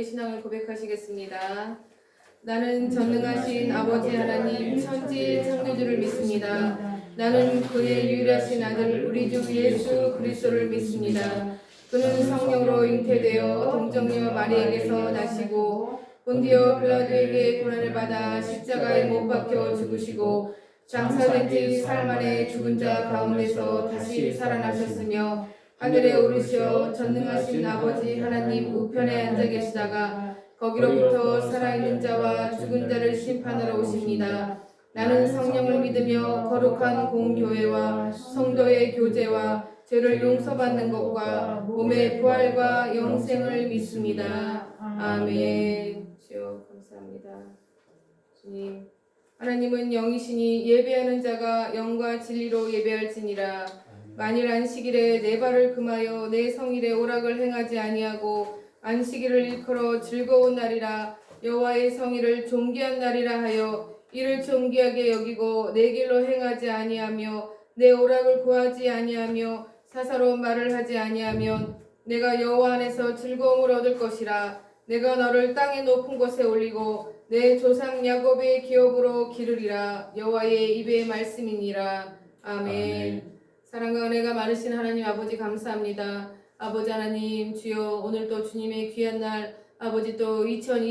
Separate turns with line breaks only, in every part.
신앙을 고백하시겠습니다. 나는 전능하신 아버지 하나님 천지의 창조주를 믿습니다. 나는 그의 유일하신 아들 우리 주 예수 그리스도를 믿습니다. 그는 성령으로 잉태되어 동정녀 마리에게서 나시고 본디오 빌라도에게 고난을 받아 십자가에 못 박혀 죽으시고 장사된 지 사흘 만에 죽은 자 가운데서 다시 살아나셨으며 하늘에 오르시어 전능하신 아버지 하나님 우편에 앉아 계시다가 거기로부터 살아있는 자와 죽은 자를 심판하러 오십니다. 나는 성령을 믿으며 거룩한 공교회와 성도의 교제와 죄를 용서받는 것과 몸의 부활과 영생을 믿습니다. 아멘. 주여 감사합니다. 주님, 하나님은 영이시니 예배하는 자가 영과 진리로 예배할지니라. 만일 안식일에 내 발을 금하여 내 성일에 오락을 행하지 아니하고 안식일을 일컬어 즐거운 날이라 여호와의 성일을 존귀한 날이라 하여 이를 존귀하게 여기고 내 길로 행하지 아니하며 내 오락을 구하지 아니하며 사사로운 말을 하지 아니하면 내가 여호와 안에서 즐거움을 얻을 것이라. 내가 너를 땅의 높은 곳에 올리고 내 조상 야곱의 기업으로 기르리라. 여호와의 입의 말씀이니라. 아멘. 사랑과 은혜가 많으신 하나님 아버지 감사합니다. 아버지 하나님 주여 오늘도 주님의 귀한 날 아버지 또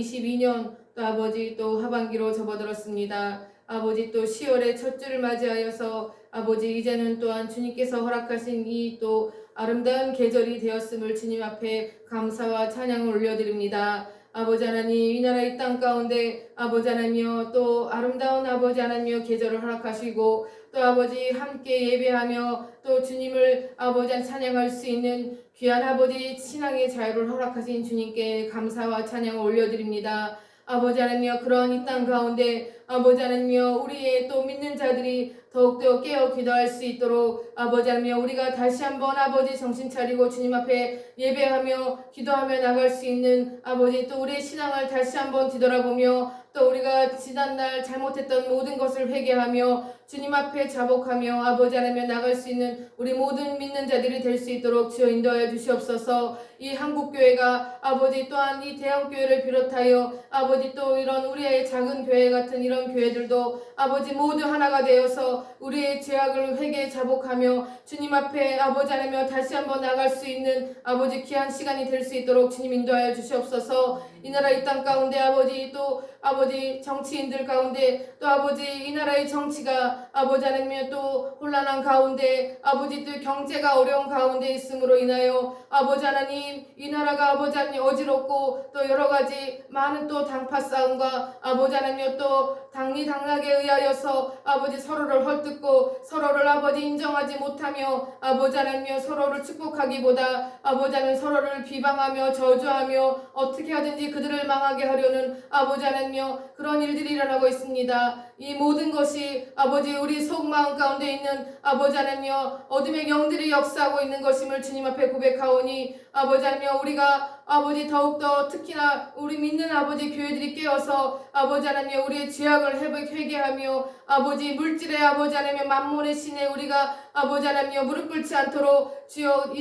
2022년 또 아버지 또 하반기로 접어들었습니다. 아버지 또 10월의 첫 주를 맞이하여서 아버지 이제는 또한 주님께서 허락하신 이 또 아름다운 계절이 되었음을 주님 앞에 감사와 찬양을 올려드립니다. 아버지 하나님 이 나라 이 땅 가운데 아버지 하나님여 또 아름다운 아버지 하나님여 계절을 허락하시고 또 아버지 함께 예배하며 또 주님을 아버지 찬양할 수 있는 귀한 아버지 신앙의 자유를 허락하신 주님께 감사와 찬양을 올려드립니다. 아버지 하나님여 그런 이 땅 가운데 아버지 하나님여 우리의 또 믿는 자들이 더욱더 깨어 기도할 수 있도록 아버지 하나님여 우리가 다시 한번 아버지 정신 차리고 주님 앞에 예배하며 기도하며 나갈 수 있는 아버지 또 우리의 신앙을 다시 한번 뒤돌아보며 또 우리가 지난날 잘못했던 모든 것을 회개하며 주님 앞에 자복하며 아버지 하나님 나갈 수 있는 우리 모든 믿는 자들이 될 수 있도록 주여 인도하여 주시옵소서. 이 한국교회가 아버지 또한 이 대형교회를 비롯하여 아버지 또 이런 우리의 작은 교회 같은 이런 교회들도 아버지 모두 하나가 되어서 우리의 죄악을 회개 자복하며 주님 앞에 아버지 하나님 다시 한번 나갈 수 있는 아버지 귀한 시간이 될 수 있도록 주님 인도하여 주시옵소서. 이 나라 이 땅 가운데 아버지 또 아버지 정치인들 가운데 또 아버지 이 나라의 정치가 아버지 하나님 또 혼란한 가운데 아버지 또 경제가 어려운 가운데 있음으로 인하여 아버지 하나님 이 나라가 아버지 하나님 어지럽고 또 여러 가지 많은 또 당파 싸움과 아버지 하나님 또 당리당락에 의하여서 아버지 서로를 헐뜯고 서로를 아버지 인정하지 못하며 아버지 하나님 서로를 축복하기보다 아버지 하나님 서로를 비방하며 저주하며 어떻게 하든지 그들을 망하게 하려는 아버지 하나님 그런 일들이 일어나고 있습니다. 이 모든 것이 아버지 우리 속마음 가운데 있는 아버지 하나님 어둠의 영들이 역사하고 있는 것임을 주님 앞에 고백하오니 아버지 하나님 우리가 아버지 더욱더 특히나 우리 믿는 아버지 교회들이 깨어서 아버지 하나님 우리의 죄악을 회개하며 아버지 물질의 아버지 하나님 만몬의 신에 우리가 아버지 하나님 무릎 꿇지 않도록 주여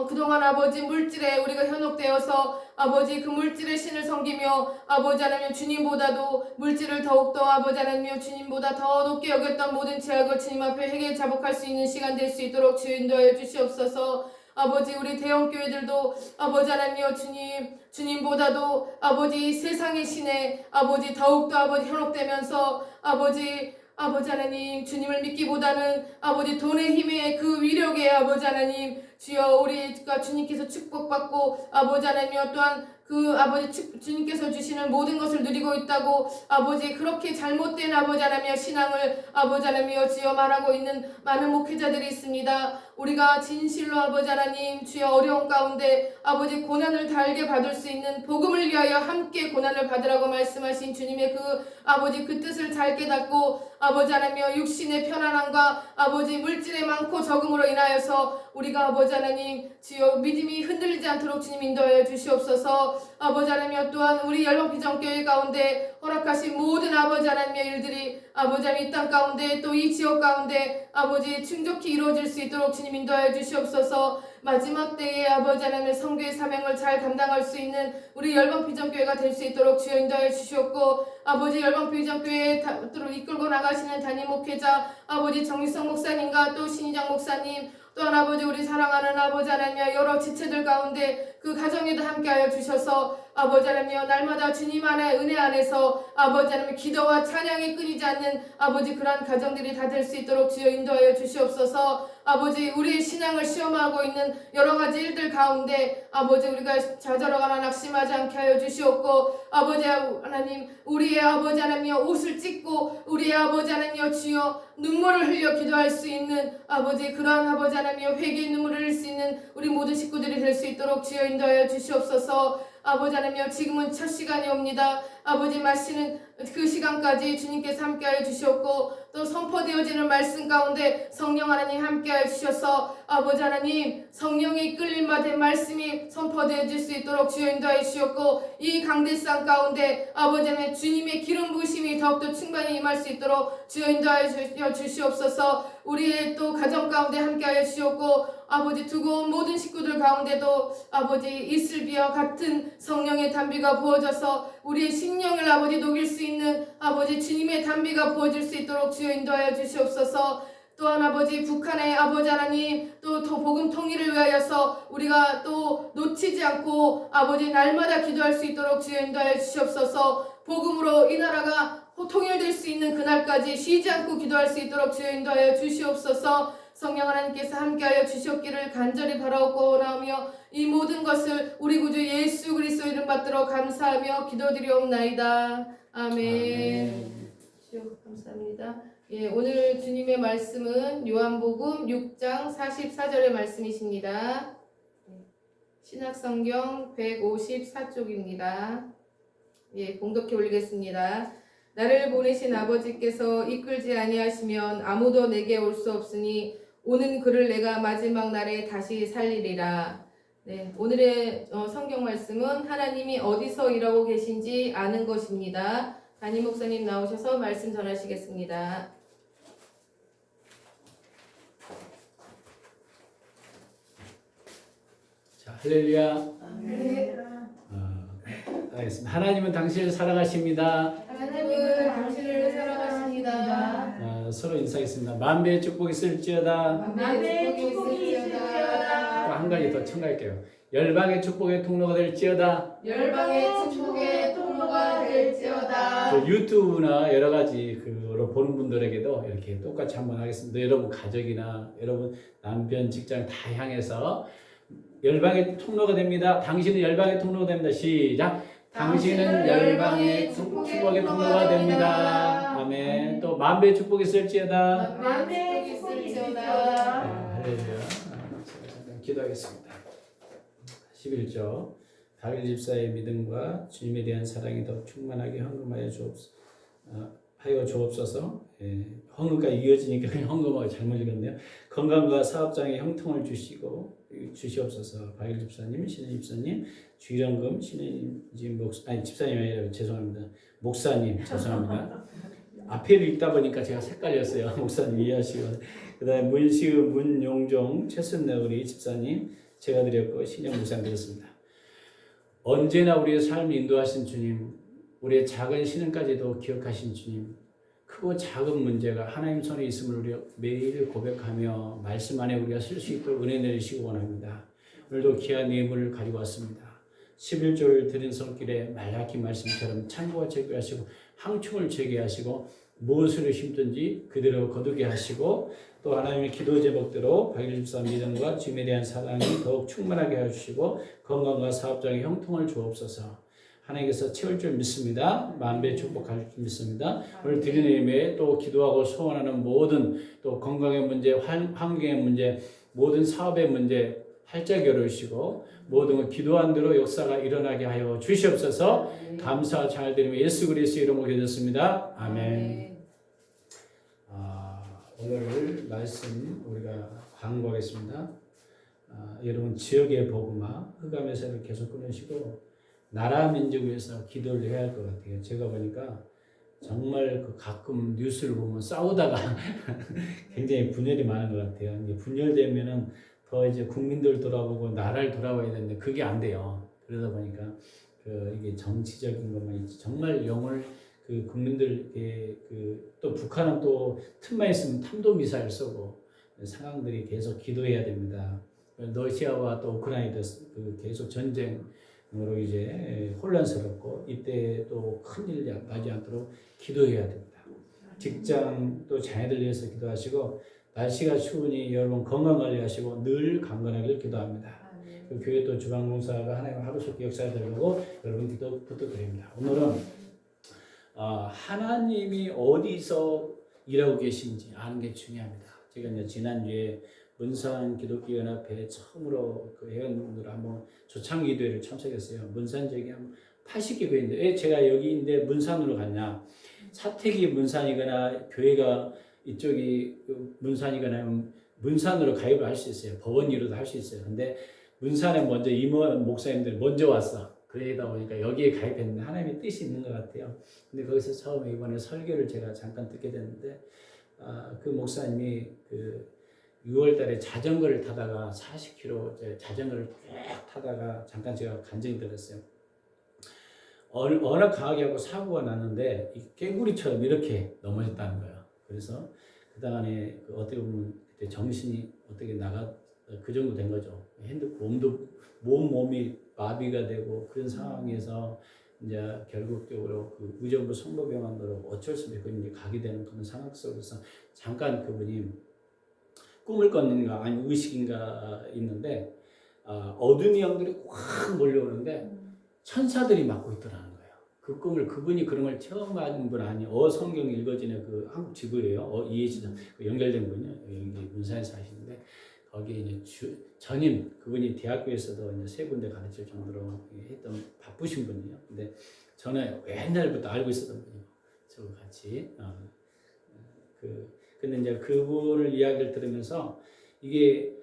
그동안 아버지 물질에 우리가 현혹되어서 아버지 그 물질의 신을 섬기며 아버지 하나님 주님보다도 물질을 더욱더 아버지 하나님 주님보다 더 높게 여겼던 모든 죄악을 주님 앞에 회개 자복할 수 있는 시간 될 수 있도록 주여 인도하여 주시옵소서. 아버지 우리 대형교회들도 아버지 하나님 주님보다도 아버지 세상의 신에 아버지 더욱더 아버지 현혹되면서 아버지 하나님 주님을 믿기보다는 아버지 돈의 힘에 그 위력에 아버지 하나님 주여 우리가 주님께서 축복받고 아버지 하나님 또한 그 아버지 주님께서 주시는 모든 것을 누리고 있다고 아버지 그렇게 잘못된 아버지 하나님 신앙을 아버지 하나님 주여 말하고 있는 많은 목회자들이 있습니다. 우리가 진실로 아버지 하나님 주여 어려운 가운데 아버지 고난을 달게 받을 수 있는 복음을 위하여 함께 고난을 받으라고 말씀하신 주님의 그 아버지 그 뜻을 잘 깨닫고 아버지 하나님 육신의 편안함과 아버지 물질의 많고 적음으로 인하여서 우리가 아버지 하나님 주여 믿음이 흔들리지 않도록 주님 인도하여 주시옵소서. 아버지 하나님 또한 우리 열방비전교회 가운데 허락하신 모든 아버지 하나님의 일들이 아버지 하나님 이 땅 가운데 또 이 지역 가운데 아버지 충족히 이루어질 수 있도록 주님 인도하여 주시옵소서. 마지막 때에 아버지 하나님의 성교의 사명을 잘 감당할 수 있는 우리 열방비전교회가 될 수 있도록 주여 인도하여 주시옵고, 아버지 열방비전교회에 이끌고 나가시는 담임 목회자 아버지 정일성 목사님과 또 신희장 목사님, 또한 아버지 우리 사랑하는 아버지 하나님의 여러 지체들 가운데 그 가정에도 함께하여 주셔서 아버지 하나님여 날마다 주님 안에 은혜 안에서 아버지 하나님의 기도와 찬양이 끊이지 않는 아버지 그러한 가정들이 다 될 수 있도록 주여 인도하여 주시옵소서. 아버지 우리의 신앙을 시험하고 있는 여러 가지 일들 가운데 아버지 우리가 좌절하거나 낙심하지 않게 하여 주시옵고, 아버지 하나님 우리의 아버지 하나님여 옷을 찢고 우리의 아버지 하나님여 주여 눈물을 흘려 기도할 수 있는 아버지 그러한 아버지 하나님여 회개의 눈물을 흘릴 수 있는 우리 모든 식구들이 될 수 있도록 주여 인도하여 주시옵소서. 아버지 하나님여 지금은 첫 시간이 옵니다. 아버지 마시는 그 시간까지 주님께서 함께하여 주시옵고, 또 선포되어지는 말씀 가운데 성령 하나님 함께하여 주셔서 아버지 하나님 성령의 이끌림 받은 말씀이 선포되어질 수 있도록 주여 인도하여 주시옵고, 이 강대상 가운데 아버지 하나님 주님의 기름 부으심이 더욱더 충만히 임할 수 있도록 주여 인도하여 주시옵소서. 우리의 또 가정 가운데 함께하여 주시옵고, 아버지 두고 온 모든 식구들 가운데도 아버지 이슬비와 같은 성령의 담비가 부어져서 우리의 심령을 아버지 녹일 수 있는 아버지 주님의 담비가 부어질 수 있도록 주여 인도하여 주시옵소서. 또한 아버지 북한의 아버지 하나님 또 복음 통일을 위하여서 우리가 또 놓치지 않고 아버지 날마다 기도할 수 있도록 주여 인도하여 주시옵소서. 복음으로 이 나라가 통일될 수 있는 그날까지 쉬지 않고 기도할 수 있도록 주여 인도하여 주시옵소서. 성령 하나님께서 함께하여 주시옵기를 간절히 바라옵고 나오며 이 모든 것을 우리 구주 예수 그리스도 이름 받들어 감사하며 기도드리옵나이다. 아멘. 주여 감사합니다. 예, 오늘 주님의 말씀은 요한복음 6장 44절의 말씀이십니다. 신약성경 154쪽입니다. 예, 공독해 올리겠습니다. 나를 보내신 아버지께서 이끌지 아니하시면 아무도 내게 올 수 없으니 오는 그를 내가 마지막 날에 다시 살리리라. 네, 오늘의 성경 말씀은 하나님이 어디서 일하고 계신지 아는 것입니다. 담임 목사님 나오셔서 말씀 전하시겠습니다.
자, 할렐루야.
네.
알겠습니다. 하나님은 당신을 사랑하십니다.
하나님은 당신을 사랑하십니다.
서로 인사하겠습니다. 만배의 축복이 있을지어다.
만배의 축복이 있을지어다.
또 한 가지 더 첨가할게요. 열방의 축복의 통로가 될지어다.
열방의 축복의 통로가 될지어다.
유튜브나 여러 가지 그로 보는 분들에게도 이렇게 똑같이 한번 하겠습니다. 여러분 가족이나 여러분 남편, 직장 다 향해서 열방의 통로가 됩니다. 당신은 열방의 통로가 됩니다. 시작. 당신은 열방의 축복의 통로가 됩니다. 아멘. 또 만배의 축복이 있을지어다.
만배의 축복이 있을지어다.
할렐루야. 잠깐 기도하겠습니다. 11절. 다윗 집사의 믿음과 주님에 대한 사랑이 더 충만하게 하여 주옵소서. 예, 헌금까지 이어지니까 그냥 헌금하고 잘못 읽었네요. 건강과 사업장에 형통을 주시옵소서. 박일 집사님, 신혜 집사님, 주일원금, 신혜님 집사님 아니라 죄송합니다. 목사님 죄송합니다. 앞에를 읽다 보니까 제가 헷갈렸어요. 목사님 이해하시고. 그다음에 문시우, 문용종, 최순내우리 집사님 제가 드렸고 신영 목사님 드렸습니다. 언제나 우리의 삶을 인도하신 주님, 우리의 작은 신앙까지도 기억하신 주님, 크고 작은 문제가 하나님 손에 있음을 우리가 매일 고백하며 말씀 안에 우리가 쓸 수 있도록 은혜 내리시기 원합니다. 오늘도 귀한 예물을 가지고 왔습니다. 11조를 드린 손길에 말라기 말씀처럼 창고가 제거하시고 항충을 제거하시고 무엇으로 심든지 그대로 거두게 하시고, 또 하나님의 기도 제목대로 박일 집사 믿음과 주님에 대한 사랑이 더욱 충만하게 해주시고 건강과 사업장의 형통을 주옵소서. 하나님께서 채울 줄 믿습니다. 만배 축복할 줄 믿습니다. 오늘 드리는 예배에 또 기도하고 소원하는 모든 또 건강의 문제, 환경의 문제, 모든 사업의 문제 활짝 열어주시고 모든 걸 기도한 대로 역사가 일어나게 하여 주시옵소서. 감사 잘 드리며 예수 그리스도 이름으로 기도했습니다. 아멘. 오늘 말씀 우리가 광고하겠습니다. 여러분 지역의 복음화 흑암에서를 계속 끊으시고 나라 민족 위해서 기도를 해야 할 것 같아요. 제가 보니까 정말 가끔 뉴스를 보면 싸우다가 굉장히 분열이 많은 것 같아요. 이게 분열되면은 더 이제 국민들 돌아보고 나라를 돌아봐야 되는데 그게 안 돼요. 그러다 보니까 이게 정치적인 것만 있지 정말 영을 그 국민들께 또 북한은 또 틈만 있으면 탄도 미사일 쏘고 상황들이 계속 기도해야 됩니다. 러시아와 또 우크라이나 계속 전쟁으로 이제 혼란스럽고 이때 또 큰일 나지 않도록 기도해야 됩니다. 직장 또 자녀들 위해서 기도하시고 날씨가 추우니 여러분 건강 관리하시고 늘 강건하길 기도합니다. 그 교회 또 주방봉사가 하나님 하루속히 역사에 들어가고 여러분 기도 부탁드립니다. 오늘은 하나님이 어디서 일하고 계신지 아는 게 중요합니다. 제가 이제 지난주에 문산 기독교연합회 처음으로 그 회원분들 한번 초창기도회를 참석했어요. 문산 지역에 한 80개 교회인데 왜 제가 여기인데 문산으로 갔냐? 사택이 문산이거나 교회가 이쪽이 문산이거나 문산으로 가입을 할 수 있어요. 법원이로도 할 수 있어요. 근데 문산에 먼저 임원 목사님들 먼저 왔어. 그러다 보니까 여기에 가입했는데 하나님의 뜻이 있는 것 같아요. 근데 거기서 처음에 이번에 설교를 제가 잠깐 듣게 됐는데 그 목사님이 6월 달에 자전거를 타다가 40km 자전거를 쭉 타다가 잠깐 제가 간증이 들었어요. 워낙 강하게 하고 사고가 났는데 깨구리처럼 이렇게 넘어졌다는 거예요. 그래서 그동안에 어떻게 보면 그때 정신이 어떻게 그 정도 된 거죠. 몸이 마비가 되고 그런 상황에서 이제 결국적으로 의정부 성모병원으로 어쩔 수 없이 이제 가게 되는 그런 상황 속에서 잠깐 그분이 꿈을 꿨는가 아니면 의식인가 있는데 어둠의 영들이 확 몰려오는데 천사들이 맡고 있더라는 거예요. 그 꿈을 그분이 그런 걸 처음 가진 분 아니에요. 성경 읽어지는 한국 지구예요. 이해지점 연결된 분이요. 여기 문산에 사시는데 거기에 이제 전임 그분이 대학교에서도 이제 3군데 가르칠 정도로 했던 바쁘신 분이에요. 근데 저는 옛날부터 알고 있었던 분이고 저와 같이 근데 이제 그분을 이야기를 들으면서 이게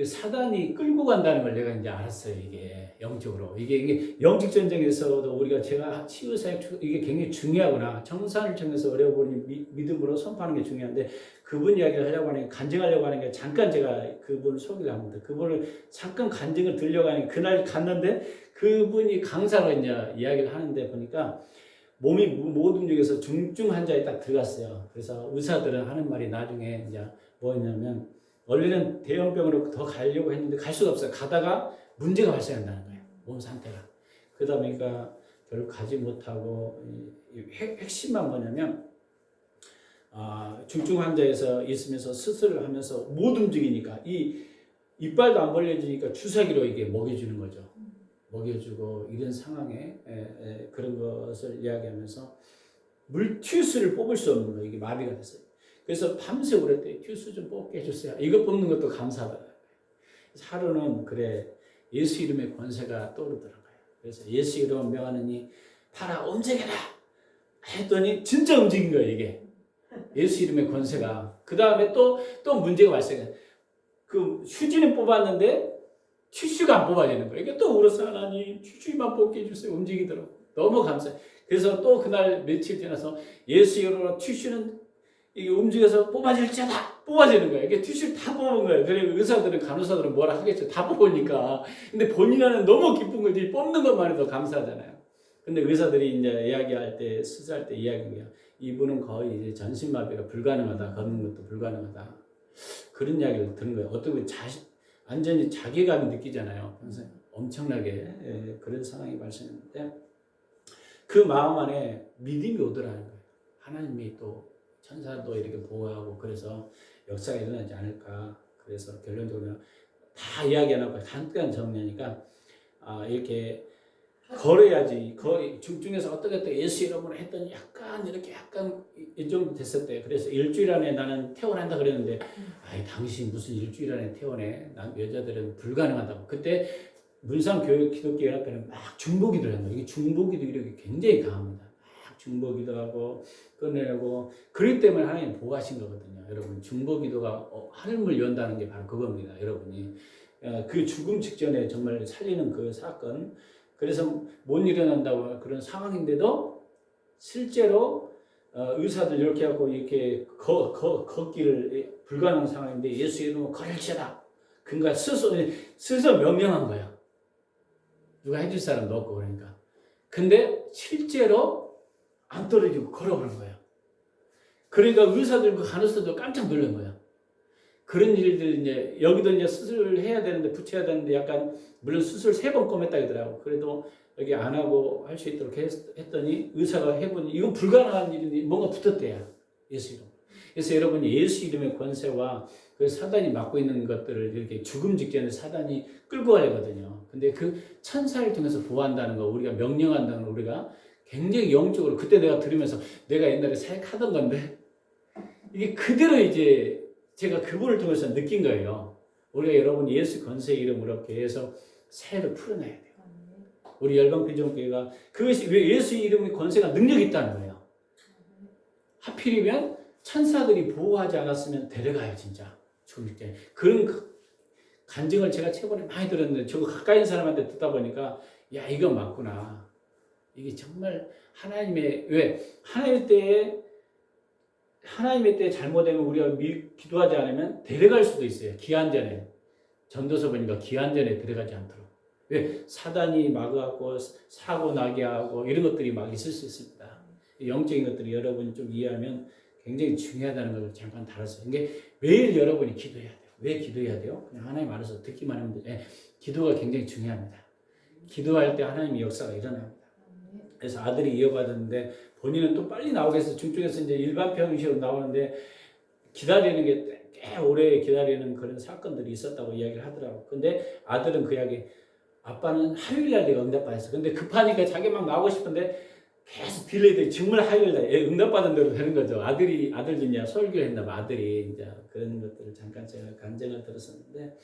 사단이 끌고 간다는 걸 내가 이제 알았어요. 이게 영적으로 이게 영적 전쟁에서도 제가 치유사역 이게 굉장히 중요하구나. 청산을 통해서 어려워보니 믿음으로 선포하는 게 중요한데 그분 이야기를 하려고 하는 간증하려고 하는 게 잠깐 제가 그분을 소개를 합니다. 그분을 잠깐 간증을 들려고 하는 그날 갔는데 그분이 강사로 이제 이야기를 하는데 보니까 몸이 못 움직여서 중증 환자에 딱 들어갔어요. 그래서 의사들은 하는 말이 나중에 이제 뭐였냐면 원래는 대형병으로 더 가려고 했는데 갈 수가 없어요. 가다가 문제가 발생한다는 거예요. 몸 상태가. 그러다 보니까 결국 가지 못하고 핵심만 뭐냐면 중증 환자에서 있으면서 수술을 하면서 못 움직이니까 이빨도 안 벌려지니까 주사기로 이게 먹여주는 거죠. 먹여주고 이런 상황에 그런 것을 이야기하면서 물티슈를 뽑을 수 없는 거예요. 이게 마비가 됐어요. 그래서 밤새 울었더니 튜스 좀 뽑게 해주세요. 이거 뽑는 것도 감사하더라고요. 하루는 예수 이름의 권세가 떠오르더라고요. 그래서 예수 이름을 명하느니 팔아 움직여라 했더니 진짜 움직인 거예요. 이게 예수 이름의 권세가. 그 다음에 또 문제가 발생해요. 휴지는 뽑았는데 튜슈가 안 뽑아지는 거예요. 이게 또 울었어요. 하나님 튜슈만 뽑게 해주세요. 움직이더라고요. 너무 감사해요. 그래서 또 그날 며칠 지나서 예수 이름으로 튜슈는 이게 움직여서 뽑아질지어다 뽑아지는 거예요. 이게 튜슈를 다 뽑은 거예요. 그리고 의사들은 간호사들은 뭐라 하겠죠. 다 뽑으니까. 근데 본인은 너무 기쁜 거지. 뽑는 것만 해도 감사하잖아요. 근데 의사들이 이제 이야기할 때 수술할 때 이야기해요. 이분은 거의 이제 전신마비가 불가능하다. 걷는 것도 불가능하다. 그런 이야기를 듣는 거예요. 어떻게 보면 완전히 자괴감이 느끼잖아요. 그래서 엄청나게 그런 상황이 발생했는데 그 마음 안에 믿음이 오더라는 거예요. 하나님이 또 천사도 이렇게 보호하고 그래서 역사가 일어나지 않을까. 그래서 결론적으로 다 이야기 안 하고 간단한 정리하니까 이렇게 걸어야지. 중에서 어떻게 예수 이름으로 했더니 약간 이 정도 됐었대요. 그래서 일주일 안에 나는 퇴원한다 그랬는데 당신 무슨 일주일 안에 퇴원해? 난 여자들은 불가능하다고. 그때 문산교육 기독교연합회는 막 중보기도를 합니다. 이게 중보기도 이력이 굉장히 강합니다. 막 중보기도 하고 끝내고 그렇기 때문에 하나님 보호하신 거거든요. 여러분 중보기도가 하늘문을 연다는 게 바로 그겁니다. 여러분이 그 죽음 직전에 정말 살리는 그 사건. 그래서 못 일어난다고 그런 상황인데도 실제로 의사들 이렇게 하고 이렇게 걷기를 불가능한 상황인데 예수 이름으로 걸을지어다. 그러니까 스스로 명령한 거야. 누가 해줄 사람도 없고 그러니까. 근데 실제로 안 떨어지고 걸어가는 거야. 그러니까 의사들과 간호사도 깜짝 놀란 거야. 그런 일들 이제 여기도 이제 수술을 해야 되는데 붙여야 되는데 약간 물론 수술 3번 꼼했다 하더라고. 그래도 여기 안 하고 할 수 있도록 했더니 의사가 해보니 이건 불가능한 일인데 뭔가 붙었대야. 예수 이름. 그래서 여러분이 예수 이름의 권세와 그 사단이 맡고 있는 것들을 이렇게 죽음 직전에 사단이 끌고 가려거든요. 근데 그 천사를 통해서 보호한다는 거, 우리가 명령한다는 거, 우리가 굉장히 영적으로 그때 내가 들으면서 내가 옛날에 사역하던 건데 이게 그대로 이제 제가 그분을 통해서 느낀 거예요. 우리가 여러분 예수 권세 이름으로 이렇게 해서 새해를 풀어내야 돼요. 우리 열방피정교회가 그것이 왜 예수 이름의 권세가 능력이 있다는 거예요. 하필이면 천사들이 보호하지 않았으면 데려가요 진짜 죽을 때. 그런 간증을 제가 최근에 많이 들었는데 저거 가까이 있는 사람한테 듣다 보니까 야 이거 맞구나. 이게 정말 하나님의 왜 하나님의 때에 잘못되면 우리가 기도하지 않으면 데려갈 수도 있어요. 기한전에 전도서 보니까 기한전에 데려가지 않도록. 왜 사단이 막아갖고 사고 나게 하고 이런 것들이 막 있을 수 있습니다. 영적인 것들이 여러분이 좀 이해하면 굉장히 중요하다는 걸 잠깐 다뤘어요. 이게 매일 여러분이 기도해야 돼요. 왜 기도해야 돼요? 그냥 하나님 알아서 듣기만 하면 돼요. 기도가 굉장히 중요합니다. 기도할 때 하나님의 역사가 일어납니다. 그래서 아들이 이어받았는데 본인은 또 빨리 나오겠어. 중쪽에서 이제 일반 병실로 나오는데 기다리는 게 꽤 오래 기다리는 그런 사건들이 있었다고 이야기를 하더라고. 근데 아들은 그 이야기, 아빠는 화요일날 내가 응답받았어. 근데 급하니까 자기 막 나오고 싶은데 계속 딜레이돼. 정말 화요일날 응답받은 대로 되는 거죠. 아들도 이제 설교를 했나 봐. 아들이 이제 그런 것들을 잠깐 제가 간증을 들었었는데,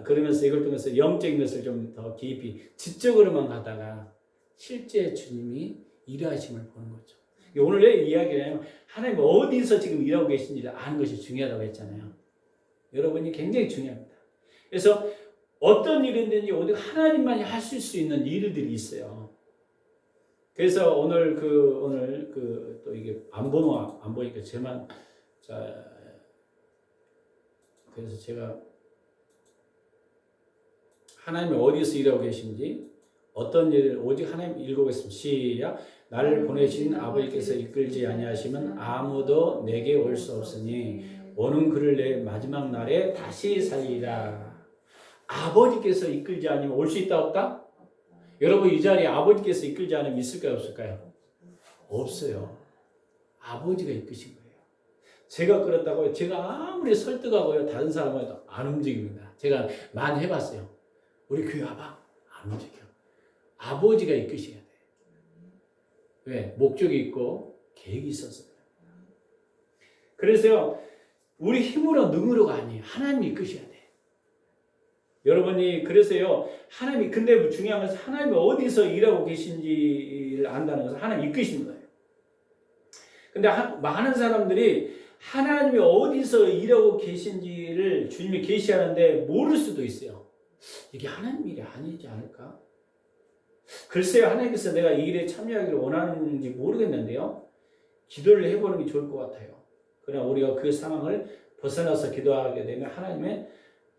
그러면서 이걸 통해서 영적인 것을 좀 더 깊이 지적으로만 가다가 실제 주님이 일하심을 보는 거죠. 오늘 내 이야기는 하나님 어디서 지금 일하고 계신지를 아는 것이 중요하다고 했잖아요. 여러분이 굉장히 중요합니다. 그래서 어떤 일이든지 어디 하나님만이 하실 수 있는 일들이 있어요. 그래서 오늘 또 이게 안 보니까 저만 그래서 제가 하나님이 어디서 일하고 계신지 어떤 일을 오직 하나님 읽어보겠습니다. 시작. 나를 보내신 아버지께서 이끌지 아니하시면 아무도 내게 올 수 없으니 오는 그를 내 마지막 날에 다시 살리라. 아버지께서 이끌지 않으면 올 수 있다 없다? 여러분 이 자리에 아버지께서 이끌지 않으면 있을까요 없을까요? 없어요. 아버지가 이끄신 거예요. 제가 그렇다고요. 제가 아무리 설득하고요 다른 사람은 안 움직입니다. 제가 많이 해봤어요. 우리 교회 와봐. 안 움직여. 아버지가 이끄셔야 돼. 왜? 목적이 있고 계획이 있어서 그래서요 우리 힘으로 능으로가 아니에요. 하나님이 이끄셔야 돼. 여러분이 그래서요 하나님이 근데 중요한 것은 하나님이 어디서 일하고 계신지를 안다는 것은 하나님 이끄시는 거예요. 근데 많은 사람들이 하나님이 어디서 일하고 계신지를 주님이 계시하는데 모를 수도 있어요. 이게 하나님 일이 아니지 않을까? 글쎄요 하나님께서 내가 이 일에 참여하기를 원하는지 모르겠는데요. 기도를 해보는 게 좋을 것 같아요. 그러나 우리가 그 상황을 벗어나서 기도하게 되면 하나님의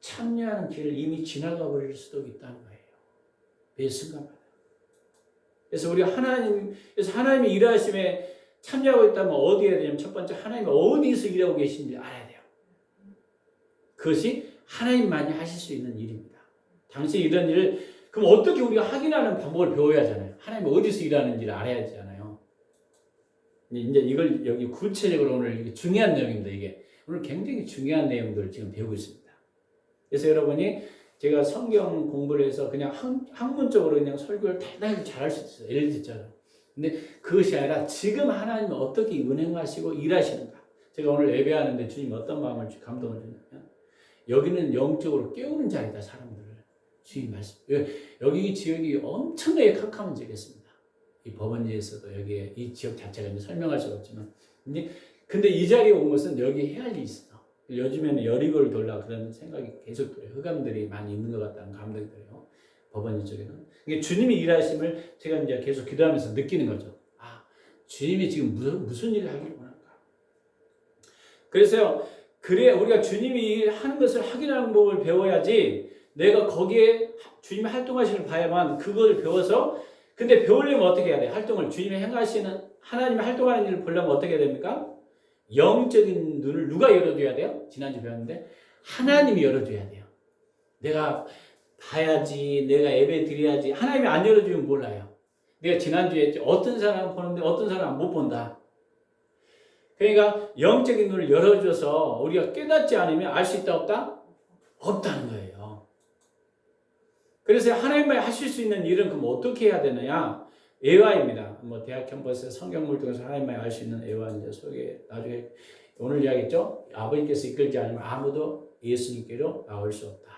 참여하는 길을 이미 지나가 버릴 수도 있다는 거예요. 매 순간마다. 그래서 우리가 하나님이 일하심에 참여하고 있다면 어디에 해야 되냐면 첫 번째 하나님이 어디서 일하고 계신지 알아야 돼요. 그것이 하나님만이 하실 수 있는 일입니다. 당시 이런 일을 그럼 어떻게 우리가 확인하는 방법을 배워야 하잖아요. 하나님이 어디서 일하는지를 알아야 하잖아요. 이제 이걸 여기 구체적으로 오늘 중요한 내용입니다. 이게 오늘 굉장히 중요한 내용들을 지금 배우고 있습니다. 그래서 여러분이 제가 성경 공부를 해서 그냥 학문적으로 그냥 설교를 대단히 잘할 수 있어요. 예를 들자면. 근데 그것이 아니라 지금 하나님이 어떻게 운행하시고 일하시는가. 제가 오늘 예배하는데 주님 어떤 마음을 감동을 주냐면 여기는 영적으로 깨우는 자리다 사람들을. 주님 말씀. 여기 지역이 엄청나게 캄캄한 지역이었습니다. 이 법원지에서도 여기에 이 지역 자체가 이제 설명할 수가 없지만 근데 이 자리에 온 것은 여기 해야 할 일이 있어. 요즘에는 여리고를 돌라 그런 생각이 계속 들어요. 흑암들이 많이 있는 것 같다는 감동이 들어요. 법원지 쪽에는. 이게 주님이 일하심을 제가 이제 계속 기도하면서 느끼는 거죠. 주님이 지금 무슨 일을 하기를 원할까. 그래서요, 그래 우리가 주님이 하는 것을 확인하는 법을 배워야지 내가 거기에 주님이 활동하시는 걸 봐야만 그걸 배워서 근데 배우려면 어떻게 해야 돼? 활동을 주님이 행하시는 하나님이 활동하는 일을 보려면 어떻게 해야 됩니까? 영적인 눈을 누가 열어줘야 돼요? 지난주 배웠는데 하나님이 열어줘야 돼요. 내가 봐야지 내가 예배 드려야지 하나님이 안 열어주면 몰라요. 내가 지난주에 했죠. 어떤 사람은 보는데 어떤 사람은 못 본다. 그러니까 영적인 눈을 열어줘서 우리가 깨닫지 않으면 알 수 있다 없다? 없다는 거예요. 그래서 하나님만이 하실 수 있는 일은 그럼 어떻게 해야 되느냐? 애화입니다. 뭐 대학 캠퍼스에 성경을 통해서 하나님만이 알 수 있는 애화 이제 소개 나중에 오늘 이야기했죠. 아버지께서 이끌지 않으면 아무도 예수님께로 나올 수 없다.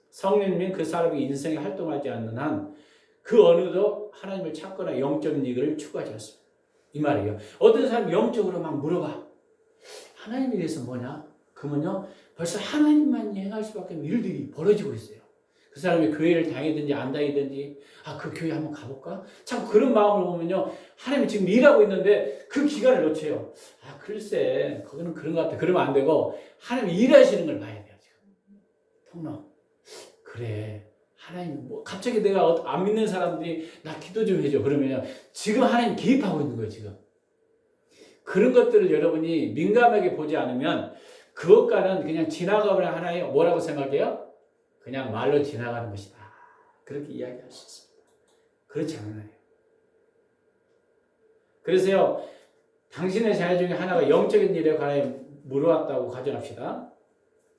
성령님은 그 사람의 인생에 활동하지 않는 한 그 어느도 하나님을 찾거나 영적인 일을 추구하지 않습니다. 이 말이에요. 어떤 사람이 영적으로 막 물어봐. 하나님에 대해서 뭐냐? 그러면요. 벌써 하나님만이 행할 수밖에 없는 일들이 벌어지고 있어요. 그 사람이 교회를 다니든지 안 다니든지 그 교회 한번 가볼까? 참 그런 마음을 보면요. 하나님이 지금 일하고 있는데 그 기간을 놓쳐요. 글쎄 거기는 그런 것 같아. 그러면 안 되고 하나님이 일하시는 걸 봐야 돼요. 지금. 통로. 그래. 하나님 뭐 갑자기 내가 안 믿는 사람들이 나 기도 좀 해줘. 그러면 지금 하나님 개입하고 있는 거예요. 지금. 그런 것들을 여러분이 민감하게 보지 않으면 그것과는 그냥 지나가버려 하나님 뭐라고 생각해요? 그냥 말로 지나가는 것이다. 그렇게 이야기할 수 있습니다. 그렇지 않아요. 그래서요. 당신의 자녀 중에 하나가 영적인 일에 관해 물어왔다고 가정합시다.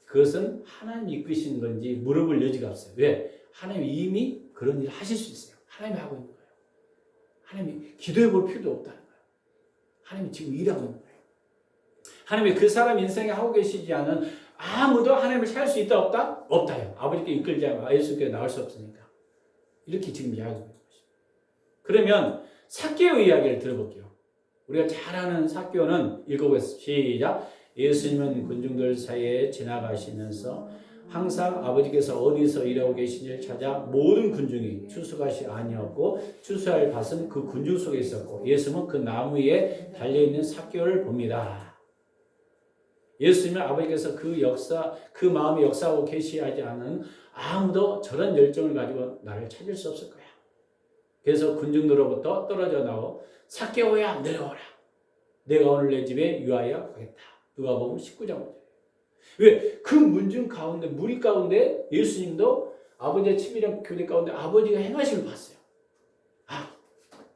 그것은 하나님이 이끄시는 건지 물어볼 여지가 없어요. 왜? 하나님이 이미 그런 일을 하실 수 있어요. 하나님이 하고 있는 거예요. 하나님이 기도해 볼 필요도 없다는 거예요. 하나님이 지금 일하고 있는 거예요. 하나님이 그 사람 인생에 하고 계시지 않은 아무도 하나님을 찾을 수 있다 없다? 없다요. 아버지께 이끌지 않으면 예수께 나올 수 없으니까. 이렇게 지금 이야기하고 있는 것이죠. 그러면 삭개오 이야기를 들어볼게요. 우리가 잘 아는 삭개오는 읽어보겠습니다. 시작. 예수님은 군중들 사이에 지나가시면서 항상 아버지께서 어디서 일하고 계시니를 찾아 모든 군중이 추수밭이 아니었고 추수할 밭은 그 군중 속에 있었고 예수님은 그 나무 위에 달려있는 삭개오를 봅니다. 예수님은 아버지께서 그 마음이 역사하고 계시하지 않은 아무도 저런 열정을 가지고 나를 찾을 수 없을 거야. 그래서 군중들로부터 떨어져 나오 삭개오야 내려오라. 내가 오늘 내 집에 유하여 가겠다. 누가복음 19장. 왜? 그 문중 가운데 무리 가운데 예수님도 아버지의 친밀한 교제 가운데 아버지가 행하심을 봤어요.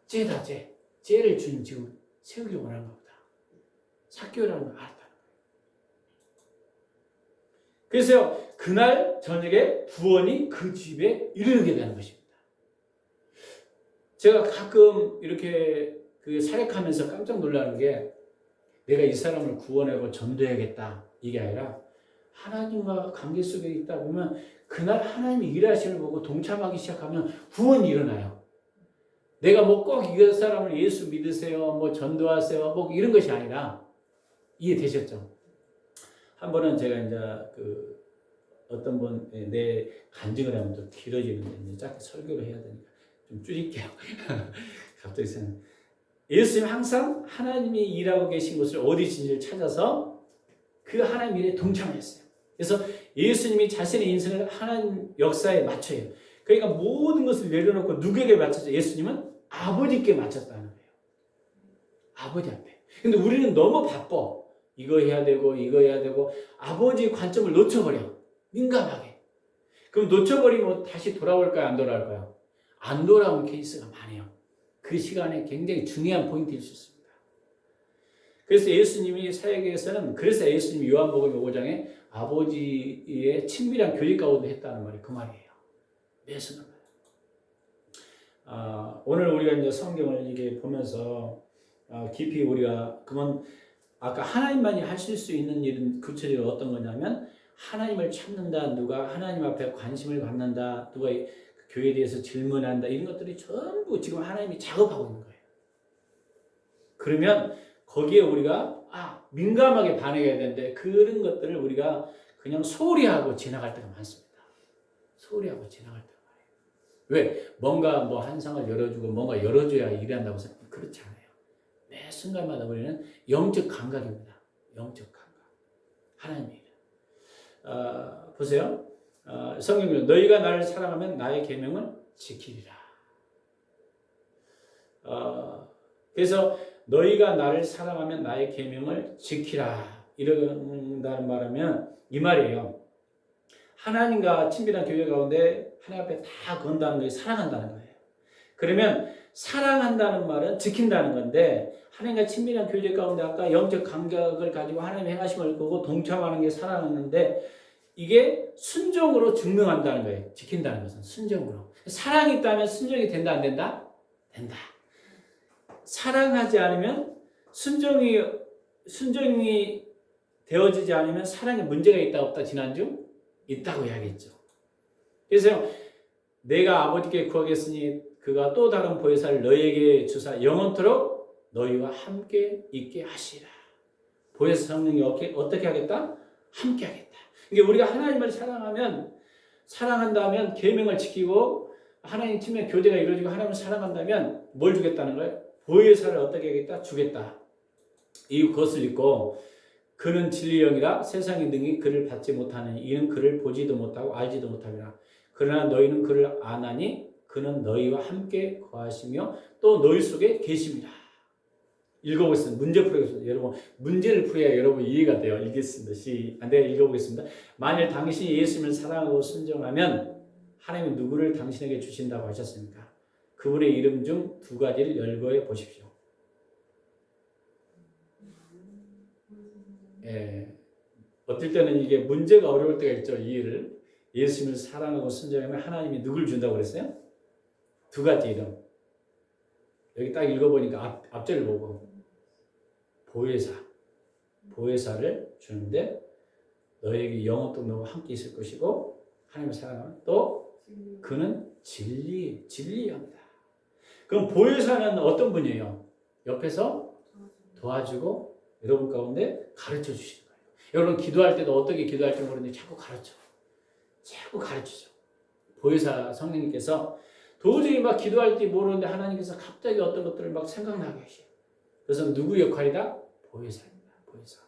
쟤다 쟤. 쟤를 주님 지금 세우기 원하는 것보다 삭개오라는 걸 알았다는 거예요. 그래서 그날 저녁에 구원이 그 집에 이르게 되는 것입니다. 제가 가끔 이렇게 사역하면서 깜짝 놀라는 게 내가 이 사람을 구원하고 전도해야겠다 이게 아니라 하나님과 관계 속에 있다 보면 그날 하나님이 일하시는 걸 보고 동참하기 시작하면 구원이 일어나요. 내가 뭐 꼭 이 사람을 예수 믿으세요, 뭐 전도하세요, 뭐 이런 것이 아니라 이해되셨죠? 한 번은 제가 이제 어떤 분 내 간증을 하면 좀 길어지는데 짧게 설교를 해야 되니까 좀 줄일게요. 갑자기 생각. 예수님 항상 하나님이 일하고 계신 곳을 어디신지를 찾아서 그 하나님 일에 동참했어요. 그래서 예수님이 자신의 인생을 하나님 역사에 맞춰요. 그러니까 모든 것을 내려놓고 누구에게 맞췄죠? 예수님은 아버지께 맞췄다는 거예요. 아버지한테. 근데 우리는 너무 바빠. 이거 해야 되고 이거 해야 되고 아버지의 관점을 놓쳐버려. 민감하게. 그럼 놓쳐버리면 다시 돌아올까요? 안 돌아올까요? 안 돌아온 케이스가 많아요. 그 시간에 굉장히 중요한 포인트일 수 있습니다. 그래서 예수님이 사역에서는 그래서 예수님이 요한복음 5장에 아버지의 친밀한 교제 가운데 했다는 말이 그 말이에요. 매 순간. 오늘 우리가 이제 성경을 이게 보면서 깊이 우리가 그러면 아까 하나님만이 하실 수 있는 일은 구체적으로 어떤 거냐면 하나님을 찾는다, 누가 하나님 앞에 관심을 갖는다, 누가 교회에 대해서 질문한다 이런 것들이 전부 지금 하나님이 작업하고 있는 거예요. 그러면 거기에 우리가 민감하게 반응해야 되는데 그런 것들을 우리가 그냥 소홀히 하고 지나갈 때가 많습니다. 소홀히 하고 지나갈 때가 많아요. 왜? 뭔가 뭐 한상을 열어주고 뭔가 열어줘야 일한다고 생각해요. 그렇지 않아요. 매 순간마다 우리는 영적 감각입니다. 영적 감각. 하나님의 일. 보세요. 성경은 너희가 나를 사랑하면 나의 계명을 지키리라. 그래서 너희가 나를 사랑하면 나의 계명을 지키라. 이런다는 말하면 이 말이에요. 하나님과 친밀한 교회 가운데 하나님 앞에 다 건다는 것이 사랑한다는 거예요. 그러면 사랑한다는 말은 지킨다는 건데 하나님과 친밀한 교제 가운데 아까 영적 감격을 가지고 하나님 행하심을 보고 동참하는 게 사랑하는데 이게 순종으로 증명한다는 거예요. 지킨다는 것은 순종으로. 사랑이 있다면 순종이 된다 안 된다? 된다. 사랑하지 않으면 순종이 되어지지 않으면 사랑에 문제가 있다 없다 지난주 있다고 이야기했죠. 그래서 내가 아버지께 구하겠으니 그가 또 다른 보혜사를 너희에게 주사 영원토록 너희와 함께 있게 하시라. 보혜사 성령이 어떻게 하겠다? 함께 하겠다. 이게 우리가 하나님을 사랑한다면 계명을 지키고 하나님 팀의 교제가 이루어지고 하나님을 사랑한다면 뭘 주겠다는 거예요? 보혜사를 어떻게 하겠다? 주겠다. 이것을 읽고 그는 진리의 영이라 세상의 능히 그를 받지 못하는 이는 그를 보지도 못하고 알지도 못하리라. 그러나 너희는 그를 아나니 그는 너희와 함께 거하시며 또 너희 속에 계십니다. 읽어보겠습니다. 문제 풀어보겠습니다. 여러분 문제를 풀어야 여러분 이해가 돼요. 읽겠습니다. 내가 읽어보겠습니다. 만일 당신이 예수님을 사랑하고 순종하면 하나님은 누구를 당신에게 주신다고 하셨습니까? 그분의 이름 중 두 가지를 열거해 보십시오. 어떨 때는 이게 문제가 어려울 때가 있죠. 이해를. 예수님을 사랑하고 순종하면 하나님이 누굴 준다고 그랬어요? 두 가지 이름. 여기 딱 읽어보니까 앞절을 보고 보혜사를 주는데 너에게 영원토록 너와 함께 있을 것이고 하나님을 사랑하면 또 그는 진리의 영이다. 그럼 보혜사는 어떤 분이에요? 옆에서 도와주고 여러분 가운데 가르쳐 주시는 거예요. 여러분 기도할 때도 어떻게 기도할지 모르는데 자꾸 가르치죠. 보혜사 성령님께서 도저히 막 기도할 때 모르는데 하나님께서 갑자기 어떤 것들을 막 생각나게 하셔요. 그래서 누구 역할이다? 보혜사입니다. 보혜사.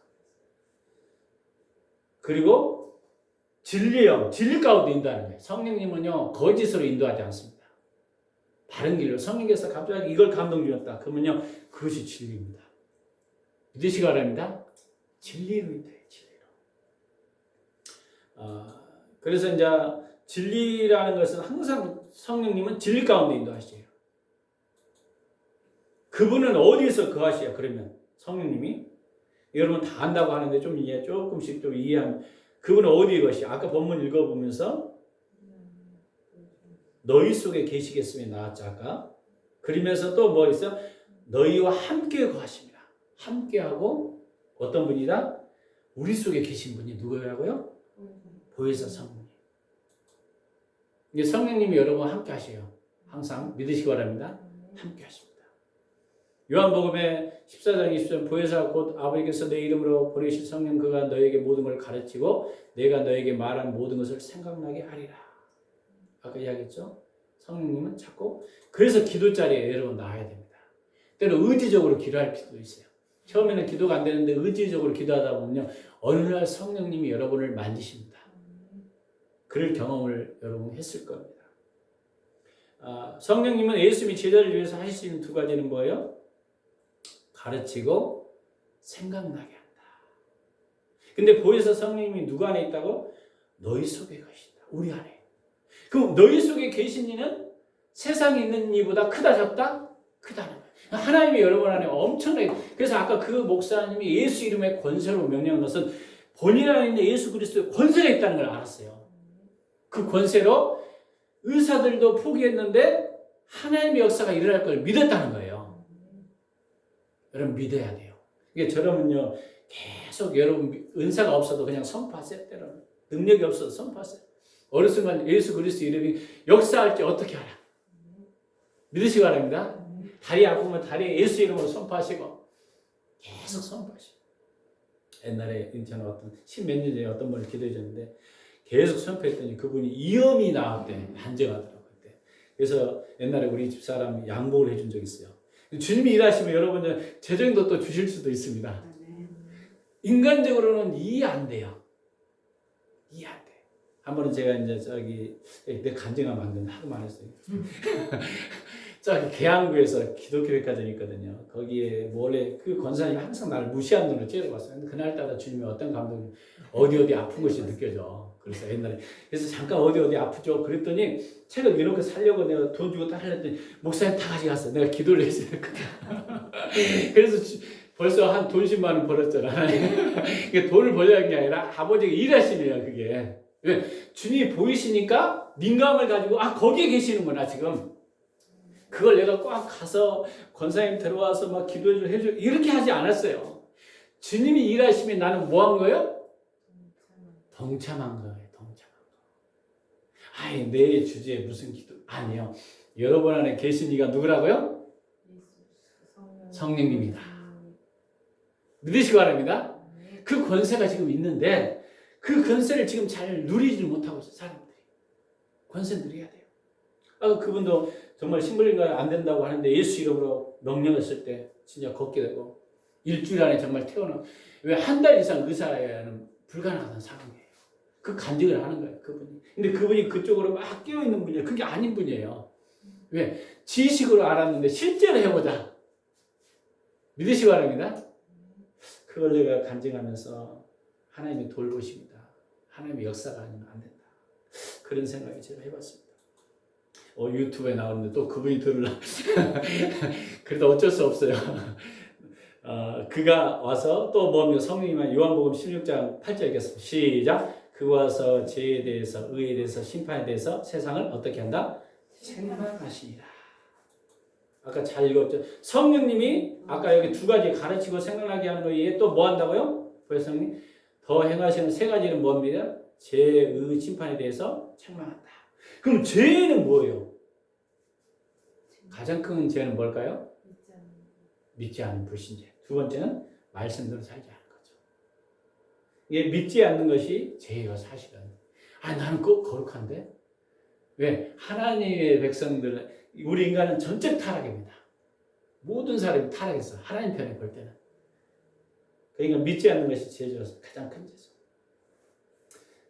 그리고 진리 가운데 인도하는 거예요. 성령님은요 거짓으로 인도하지 않습니다. 바른 길로 성령께서 갑자기 이걸 감동 주셨다. 그러면요 그것이 진리입니다. 믿으시기 바랍니다. 진리로 인도해요. 진리로. 그래서 이제 진리라는 것은 항상 성령님은 진리 가운데 인도하시죠. 그분은 어디에서 거하시요? 그러면 성령님이 여러분 다 안다고 하는데 조금씩 좀 이해하면 그분은 어디에 거하시요? 아까 본문 읽어보면서 너희 속에 계시겠으면 나왔죠 아까. 그러면서 또 뭐 있어요? 너희와 함께 거하십니다. 함께하고 어떤 분이다? 우리 속에 계신 분이 누구라고요? 보혜사 성령님. 이게 성령님이 여러분 함께 하세요. 항상 믿으시기 바랍니다. 함께 하십니다. 요한복음의 14장 20절 보혜사 곧 아버지께서 내 이름으로 보내실 성령 그가 너에게 모든 걸 가르치고 내가 너에게 말한 모든 것을 생각나게 하리라. 아까 이야기했죠? 성령님은 자꾸 그래서 기도 자리에 여러분 나와야 됩니다. 때로 의지적으로 기도할 필요도 있어요. 처음에는 기도가 안 되는데 의지적으로 기도하다 보면요 어느 날 성령님이 여러분을 만지십니다. 그럴 경험을 여러분 했을 겁니다. 성령님은 예수님이 제자를 위해서 하실 수 있는 두 가지는 뭐예요? 가르치고 생각나게 한다. 근데 보혜사 성령님이 누구 안에 있다고? 너희 속에 계신다. 우리 안에. 그럼 너희 속에 계신 이는 세상에 있는 이보다 크다 작다? 크다는 거예요. 하나님이 여러분 안에 엄청나게. 그래서 아까 그 목사님이 예수 이름의 권세로 명령한 것은 본인 안에 있는 예수 그리스도의 권세가 있다는 걸 알았어요. 그 권세로 의사들도 포기했는데 하나님의 역사가 일어날 걸 믿었다는 거예요. 여러분 믿어야 돼요. 이게 저러면요 계속 여러분 은사가 없어도 그냥 선포하세요. 때로는 능력이 없어도 선포하세요. 어느 순간 예수 그리스도 이름이 역사할지 어떻게 알아? 믿으시기 바랍니다. 다리 아프면 다리에 예수 이름으로 선포하시고 계속 선포하시고. 옛날에 인천 어떤 10몇 년 전에 어떤 분을 기도해 줬는데 계속 선포했더니 그분이 이염이 나왔대. 반증하더라고요. 그때. 그래서 옛날에 우리 집사람 양복을 해준 적이 있어요. 주님이 일하시면 여러분 재정도 또 주실 수도 있습니다. 인간적으로는 이해 안 돼요. 이해 안 돼. 한 번은 제가 이제 내 간증하면 안 된다 하도 말했어요. 저기 계양구에서 기독교회까지 있거든요. 거기에 원래 그 권사님이 항상 나를 무시하는 눈으로 째려봤어요. 근데 그날따라 주님이 어떤 감동이 어디 아픈 것이 느껴져. 그래서 옛날에 그래서 잠깐 어디 아프죠. 그랬더니 책을 이렇게 살려고 내가 돈 주고 딱 하려더니 목사님 다 가져갔어. 내가 기도를 했어야 했거든. 그래서 벌써 한 돈 10만 원 벌었잖아. 이게 돈을 벌려는 게 아니라 아버지가 일하시네요. 그게. 왜? 주님이 보이시니까 민감을 가지고 거기에 계시는구나 지금. 그걸 내가 꽉 가서 권사님 들어와서 막 기도를 해줘 이렇게 하지 않았어요. 주님이 일하시면 나는 뭐 한 거예요? 동참한 거예요. 내 주제에 무슨 기도? 아니요. 여러분 안에 계신 이가 누구라고요? 성령님이다. 믿으시기 바랍니다. 그 권세가 지금 있는데 그 권세를 지금 잘 누리지 못하고 있어요. 사람들이. 권세 누려야 돼요. 그분도 정말 신불린가 안 된다고 하는데 예수 이름으로 명령을 쓸 때 진짜 걷게 되고 일주일 안에 정말 태어나. 왜 한 달 이상 의사라야는 불가능한 상황이에요. 그 간증을 하는 거예요. 그분이. 근데 그분이 그쪽으로 막 끼어있는 분이에요. 그게 아닌 분이에요. 왜? 지식으로 알았는데 실제로 해보자. 믿으시기 바랍니다. 그걸 내가 간증하면서 하나님이 돌보십니다. 하나님의 역사가 아니면 안 된다. 그런 생각이 제가 해봤습니다. 유튜브에 나오는데 또 그분이 들으려. 그래도 어쩔 수 없어요. 그가 와서 또 뭡니까? 성령님은 요한복음 16장 8절 읽겠습니다. 시작. 그가 와서 죄에 대해서, 의에 대해서, 심판에 대해서 세상을 어떻게 한다? 책망하시니라. 아까 잘 읽었죠. 성령님이 아까 여기 두 가지 가르치고 생각나게 하는 거에 또 뭐 한다고요? 성령님 더 행하시는 세 가지는 뭡니까? 죄의 심판에 대해서 책망한다. 그럼 죄는 뭐예요? 가장 큰 죄는 뭘까요? 믿지 않는 불신죄. 두 번째는 말씀대로 살지 않는 거죠. 이게 믿지 않는 것이 죄예요, 사실은. 나는 꼭 거룩한데? 왜? 하나님의 백성들, 우리 인간은 전적 타락입니다. 모든 사람이 타락했어. 하나님 편에 볼 때는. 그러니까 믿지 않는 것이 죄죠. 가장 큰 죄죠.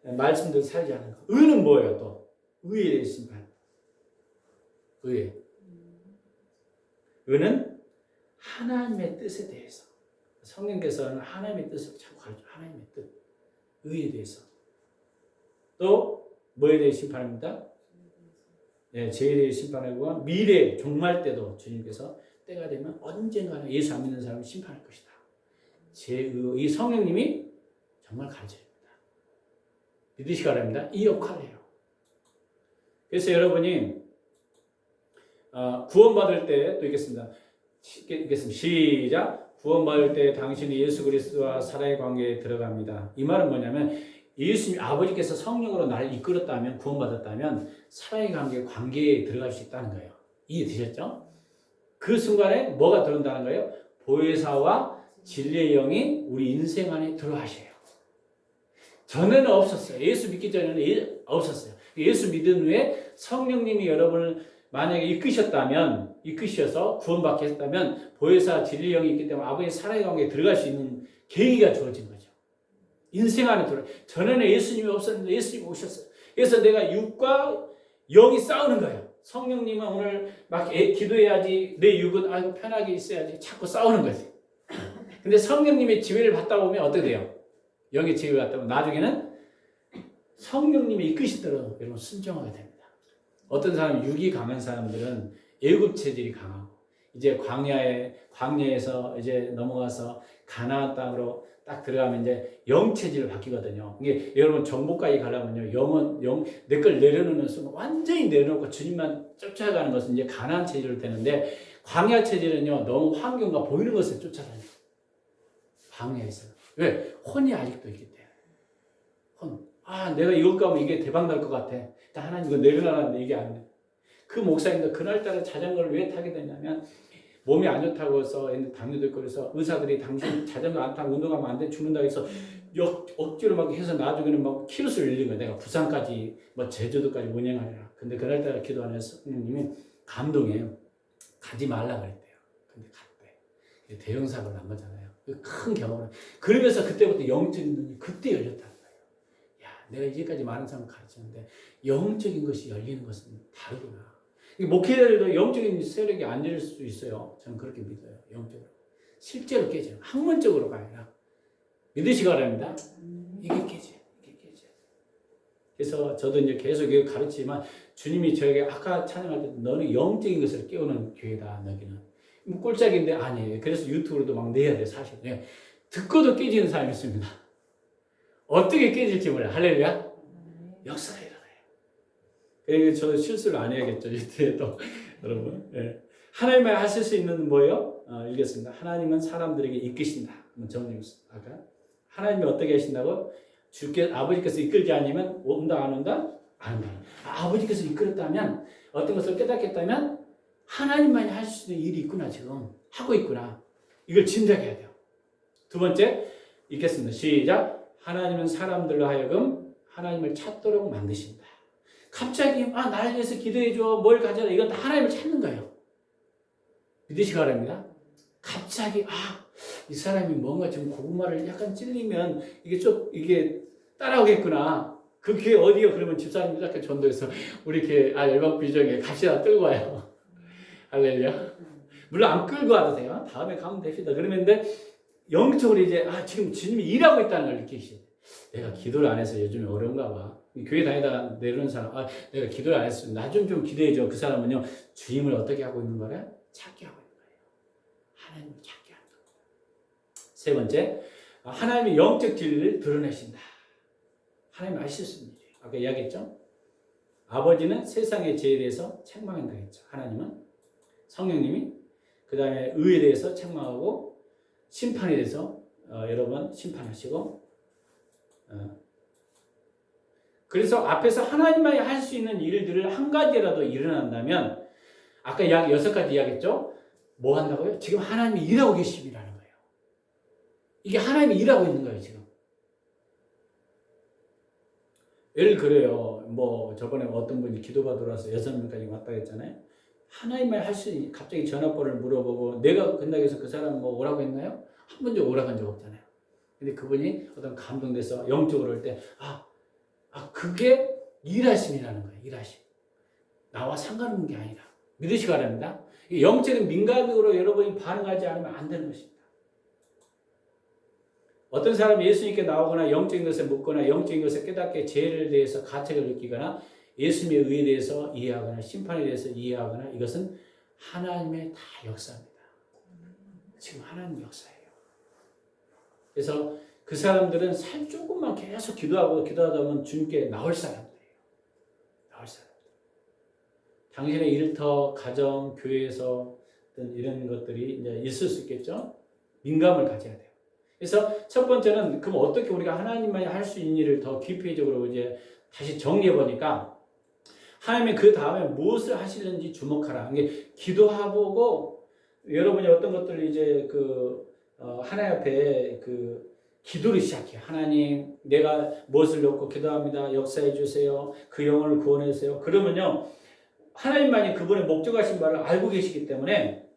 말씀대로 살지 않는 것. 의는 뭐예요, 또? 의에 대한 심판. 의에. 의는 하나님의 뜻에 대해서. 성령께서는 하나님의 뜻을 자꾸 가르쳐. 하나님의 뜻. 의에 대해서. 또, 뭐에 대해 심판합니다? 죄에 대해 심판하고 미래 종말 때도 주님께서 때가 되면 언젠가는 예수 안 믿는 사람을 심판할 것이다. 이 성령님이 정말 가르쳐줍니다. 믿으시기 바랍니다. 이 역할이에요. 그래서 여러분이 구원받을 때 또 읽겠습니다. 시작. 구원받을 때 당신이 예수 그리스도와 사랑의 관계에 들어갑니다. 이 말은 뭐냐면 예수님 아버지께서 성령으로 나를 이끌었다면 구원받았다면 사랑의 관계에 들어갈 수 있다는 거예요. 이해되셨죠? 그 순간에 뭐가 들어온다는 거예요? 보혜사와 진리의 영이 우리 인생 안에 들어가셔요. 전에는 없었어요. 예수 믿기 전에는 없었어요. 예수 믿은 후에 성령님이 여러분을 만약에 이끄셔서 구원받게 했다면 보혜사 진리의 영이 있기 때문에 아버지의 사랑의 관계에 들어갈 수 있는 계기가 주어진 거죠. 인생 안에 들어. 전에는 예수님이 없었는데 예수님이 오셨어요. 그래서 내가 육과 영이 싸우는 거예요. 성령님은 오늘 막 기도해야지, 내 육은 편하게 있어야지 자꾸 싸우는 거지. 근데 성령님의 지혜를 받다 보면 어떻게 돼요? 영의 지혜를 받다 보면 나중에는 성령님이 이끄시도록 여러분 순종하게 됩니다. 어떤 사람 육이 강한 사람들은 애굽 체질이 강하고 이제 광야에서 이제 넘어가서 가나안 땅으로 딱 들어가면 이제 영 체질로 바뀌거든요. 이게 여러분 정복까지 가려면요, 영은 내 걸 내려놓는 순간 완전히 내려놓고 주님만 쫓아가는 것은 이제 가나안 체질로 되는데 광야 체질은요, 너무 환경과 보이는 것을 쫓아다녀요. 광야에서. 왜? 혼이 아직도 있기 때문에. 혼. 내가 이것 가면 이게 대박 날 것 같아. 하나님 이거 내려놔라는데 이게 안 돼. 그 목사님도 그날따라 자전거를 왜 타게 되냐면 몸이 안 좋다고 해서 당뇨도 있고 그래서 의사들이 당신 자전거 안 타고 운동하면 안 돼 죽는다고 해서 억지로 막 해서 나중에는 막 키로수를 늘린 거야. 내가 부산까지 제주도까지 운행하리라. 근데 그날따라 기도하는 성령님이 감동해요. 가지 말라 그랬대요. 근데 갔대. 대형 사고를 난 거잖아요. 그 큰 경험을. 그러면서 그때부터 영적인 눈이 그때 열렸다는 거예요. 야, 내가 이제까지 많은 사람을 가르쳤는데 영적인 것이 열리는 것은 다르구나. 목회자들도 영적인 세력이 안 열릴 수 있어요. 저는 그렇게 믿어요. 영적으로. 실제로 깨져요. 학문적으로가 아니라 믿으시기 바랍니다. 이게 깨져요. 이게 깨져요. 그래서 저도 이제 계속 가르치지만 주님이 저에게 아까 찬양할 때 너는 영적인 것을 깨우는 교회다. 너기는. 꼴짝인데 아니에요. 그래서 유튜브로도 막 내야 돼 사실. 네. 듣고도 깨지는 사람이 있습니다. 어떻게 깨질지 몰라요. 할렐루야. 역사가 일어나요. 그래서 저 실수를 안 해야겠죠. 이때 또 여러분. 네. 하나님이 하실 수 있는 뭐예요? 읽겠습니다. 하나님은 사람들에게 이끄신다. 정님 아까 하나님이 어떻게 하신다고? 주께 아버지께서 이끌지 않으면 온다 안 온다? 안 온다. 아버지께서 이끌었다면 어떤 것을 깨닫겠다면 하나님만이 할 수 있는 일이 있구나 지금 하고 있구나. 이걸 짐작해야 돼요. 두 번째 읽겠습니다. 시작. 하나님은 사람들로 하여금 하나님을 찾도록 만드신다. 갑자기 나를 위해서 기도해줘 뭘 가져라 이건 다 하나님을 찾는 거예요. 믿으시기 바랍니다. 갑자기 이 사람이 뭔가 지금 고구마를 약간 찔리면 이게 따라오겠구나. 그 교회 어디요? 그러면 집사님 잠깐 전도해서 우리 교회 열방 비정에 갑시다 끌고 와요. 할렐루야. 물론 안 끌고 와도 돼요. 다음에 가면 됩니다. 그러는데 영적으로 이제 지금 주님이 일하고 있다는 걸 느끼시죠. 내가 기도를 안 해서 요즘에 어려운가 봐. 교회 다니다가 내려오는 사람, 내가 기도를 안 했으면 나 좀 기도해줘. 그 사람은요, 주님을 어떻게 하고 있는 거래? 찾게 하고 있는 거예요. 하나님을 찾게 하는 거예요. 세 번째, 하나님의 영적 진리를 드러내신다. 하나님 아실 수 있는 일이에요. 아까 이야기했죠? 아버지는 세상의 죄에 대해서 책망한다 했죠. 하나님은. 성령님이 그 다음에 의에 대해서 책망하고 심판에 대해서 여러 번 심판하시고 그래서 앞에서 하나님만이 할 수 있는 일들을 한 가지라도 일어난다면 아까 약 6가지 이야기했죠? 뭐 한다고요? 지금 하나님이 일하고 계심이라는 거예요. 이게 하나님이 일하고 있는 거예요 지금. 예를 그래요. 저번에 어떤 분이 기도받으러 와서 6명까지 왔다 했잖아요. 하나님만 할 수 있는 갑자기 전화번호를 물어보고 내가 끝나기 위해서 그 사람 오라고 했나요? 한 번도 오라고 한 적 없잖아요. 근데 그분이 어떤 감동돼서 영적으로 올 때 그게 일하심이라는 거예요. 일하심. 나와 상관없는 게 아니라 믿으시기 바랍니다. 영적인 민감으로 여러분이 반응하지 않으면 안 되는 것입니다. 어떤 사람이 예수님께 나오거나 영적인 것을 묻거나 영적인 것을 깨닫게 죄를 대해서 가책을 느끼거나 예수님의 의에 대해서 이해하거나 심판에 대해서 이해하거나 이것은 하나님의 다 역사입니다. 지금 하나님 역사예요. 그래서 그 사람들은 살 조금만 계속 기도하다 보면 주님께 나올 사람들이에요. 나올 사람들. 당신의 일터, 가정, 교회에서 어떤 이런 것들이 이제 있을 수 있겠죠. 민감을 가져야 돼요. 그래서 첫 번째는 그럼 어떻게 우리가 하나님만이 할 수 있는 일을 더 깊이적으로 이제 다시 정리해 보니까 하나님이 그 다음에 무엇을 하시는지 주목하라. 이게 기도하고 여러분이 어떤 것들을 이제 하나님 앞에 기도를 시작해요. 하나님, 내가 무엇을 놓고 기도합니다. 역사해 주세요. 그 영혼을 구원해 주세요. 그러면요, 하나님만이 그분의 목적하신 바를 알고 계시기 때문에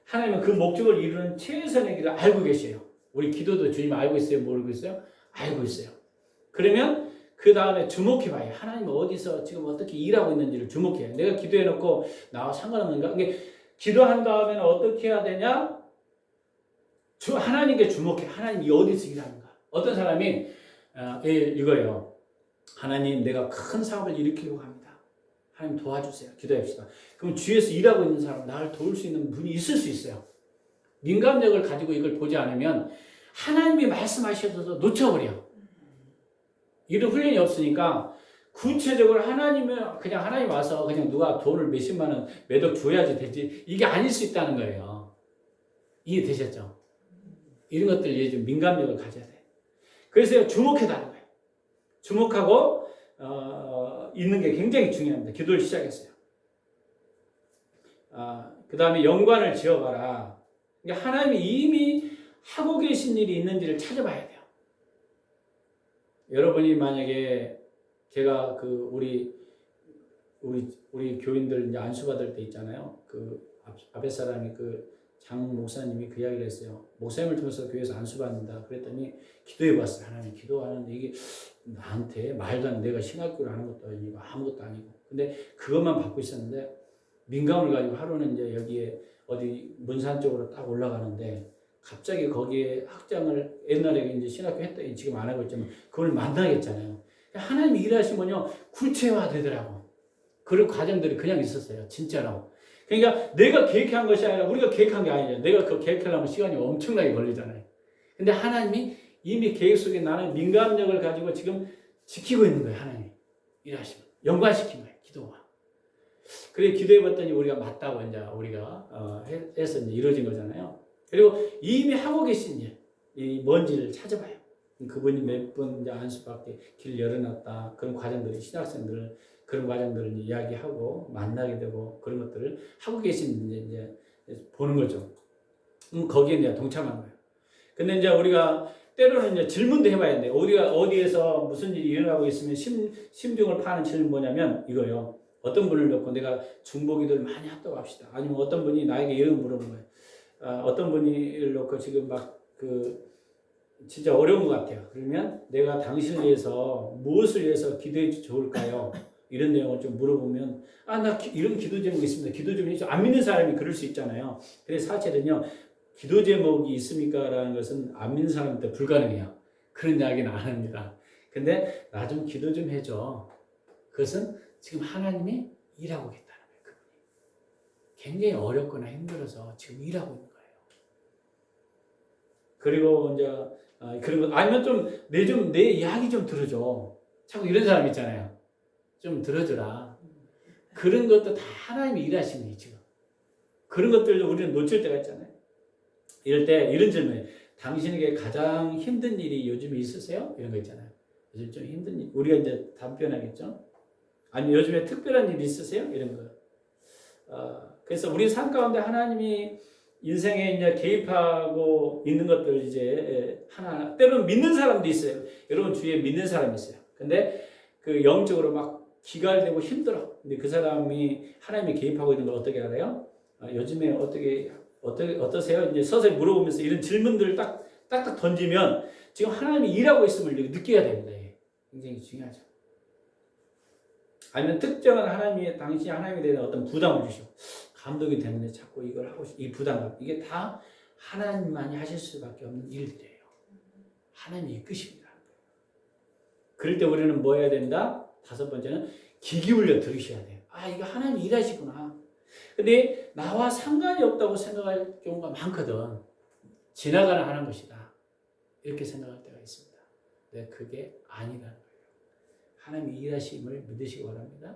하나님은 그 목적을 이루는 최선의 길을 알고 계셔요. 우리 기도도 주님 알고 있어요? 모르고 있어요? 알고 있어요. 그러면 그 다음에 주목해봐요. 하나님 어디서 지금 어떻게 일하고 있는지를 주목해요. 내가 기도해놓고 나와 상관없는가? 이게 기도한 다음에는 어떻게 해야 되냐? 하나님께 주목해. 하나님이 어디서 일하는가? 어떤 사람이 이거예요. 하나님 내가 큰 사업을 일으키려고 합니다. 하나님 도와주세요. 기도합시다. 그럼 주위에서 일하고 있는 사람, 나를 도울 수 있는 분이 있을 수 있어요. 민감력을 가지고 이걸 보지 않으면 하나님이 말씀하셔도 놓쳐버려. 이런 훈련이 없으니까 구체적으로 하나님 와서 그냥 누가 돈을 몇십만 원 매덕 줘야지 되지 이게 아닐 수 있다는 거예요. 이해되셨죠? 이런 것들 이제 좀 민감력을 가져야 돼. 그래서 주목해달라는 거예요. 주목하고 있는 게 굉장히 중요합니다. 기도를 시작했어요. 그 다음에 연관을 지어봐라. 그러니까 하나님이 이미 하고 계신 일이 있는지를 찾아봐야 돼요. 여러분이 만약에 제가 우리 교인들 이제 안수 받을 때 있잖아요. 앞에 사람이 장 목사님이 그 이야기를 했어요. 목사님을 통해서 교회에서 안수받는다. 그랬더니 기도해봤어요. 하나님 기도하는데 이게 나한테 말도 안 돼. 내가 신학교를 하는 것도 아니고 아무것도 아니고. 근데 그것만 받고 있었는데 민감을 가지고 하루는 이제 여기에 어디 문산 쪽으로 딱 올라가는데 갑자기 거기에 학장을 옛날에 이제 신학교 했더니 지금 안 하고 있지만 그걸 만나겠잖아요. 하나님이 일하시면요 구체화 되더라고. 그런 과정들이 그냥 있었어요. 진짜로. 그러니까 내가 계획한 것이 아니라 우리가 계획한 게 아니잖아요. 내가 그 계획하려면 시간이 엄청나게 걸리잖아요. 근데 하나님이 이미 계획 속에 나는 민감력을 가지고 지금 지키고 있는 거예요. 하나님이 일하시면 연관시킨 거예요. 기도와. 그래 기도해봤더니 우리가 맞다고 이제 우리가 해서 이제 이루어진 거잖아요. 그리고 이미 하고 계신 일, 이 뭔지를 찾아봐요. 그분이 몇 번 이제 안수받게 길 열어놨다. 그런 과정들이 신학생들을 그런 과정들을 이야기하고 만나게 되고 그런 것들을 하고 계신 이제 보는 거죠. 거기에 이제 동참하는 거예요. 근데 이제 우리가 때로는 이제 질문도 해봐야 돼요. 우리가 어디에서 무슨 일이 일어나고 있으면 심중을 파는 질문 뭐냐면 이거요. 어떤 분을 놓고 내가 중보기도를 많이 했다고 합시다. 아니면 어떤 분이 나에게 이런 물어본 거예요. 어떤 분을 놓고 지금 막 진짜 어려운 것 같아요. 그러면 내가 당신을 위해서 무엇을 위해서 기도해 좋을까요? 이런 내용을 좀 물어보면 나 이런 기도 제목이 있습니다. 기도 좀 해줘. 안 믿는 사람이 그럴 수 있잖아요. 그래서 사실은요. 기도 제목이 있습니까? 라는 것은 안 믿는 사람한테 불가능해요. 그런 이야기는 안 합니다. 근데 나 좀 기도 좀 해줘. 그것은 지금 하나님이 일하고 있다는 거예요. 그분이. 굉장히 어렵거나 힘들어서 지금 일하고 있는 거예요. 그리고 이제 그런 거 아니면 좀 내 이야기 좀 들어줘. 자꾸 이런 사람 있잖아요. 좀 들어주라. 그런 것도 다 하나님이 일하시는 거예요, 지금. 그런 것들도 우리는 놓칠 때가 있잖아요. 이럴 때 이런 질문이에요. 당신에게 가장 힘든 일이 요즘에 있으세요? 이런 거 있잖아요. 요즘 좀 힘든 일. 우리가 이제 답변하겠죠. 아니면 요즘에 특별한 일 있으세요? 이런 거. 그래서 우리 삶 가운데 하나님이 인생에 이제 개입하고 있는 것들 이제 하나 때로는 믿는 사람도 있어요. 여러분 주위에 믿는 사람이 있어요. 근데 그 영적으로 막 기갈되고 힘들어. 근데 그 사람이 하나님이 개입하고 있는 걸 어떻게 알아요? 요즘에 어떠세요? 이제 서서히 물어보면서 이런 질문들을 딱딱 던지면 지금 하나님이 일하고 있음을 느껴야 됩니다. 굉장히 중요하죠. 아니면 특정한 당신이 하나님에 대한 어떤 부담을 주시고 감동이 되는데 자꾸 이걸 하고 이 부담감 이게 다 하나님만이 하실 수밖에 없는 일들이에요. 하나님이 이끄십니다. 그럴 때 우리는 뭐 해야 된다? 5번째는 귀 기울여 들으셔야 돼요. 이거 하나님이 일하시구나. 근데 나와 상관이 없다고 생각할 경우가 많거든. 지나가는 하는 것이다. 이렇게 생각할 때가 있습니다. 근데 그게 아니라는 거예요. 하나님이 일하심을 믿으시기 바랍니다.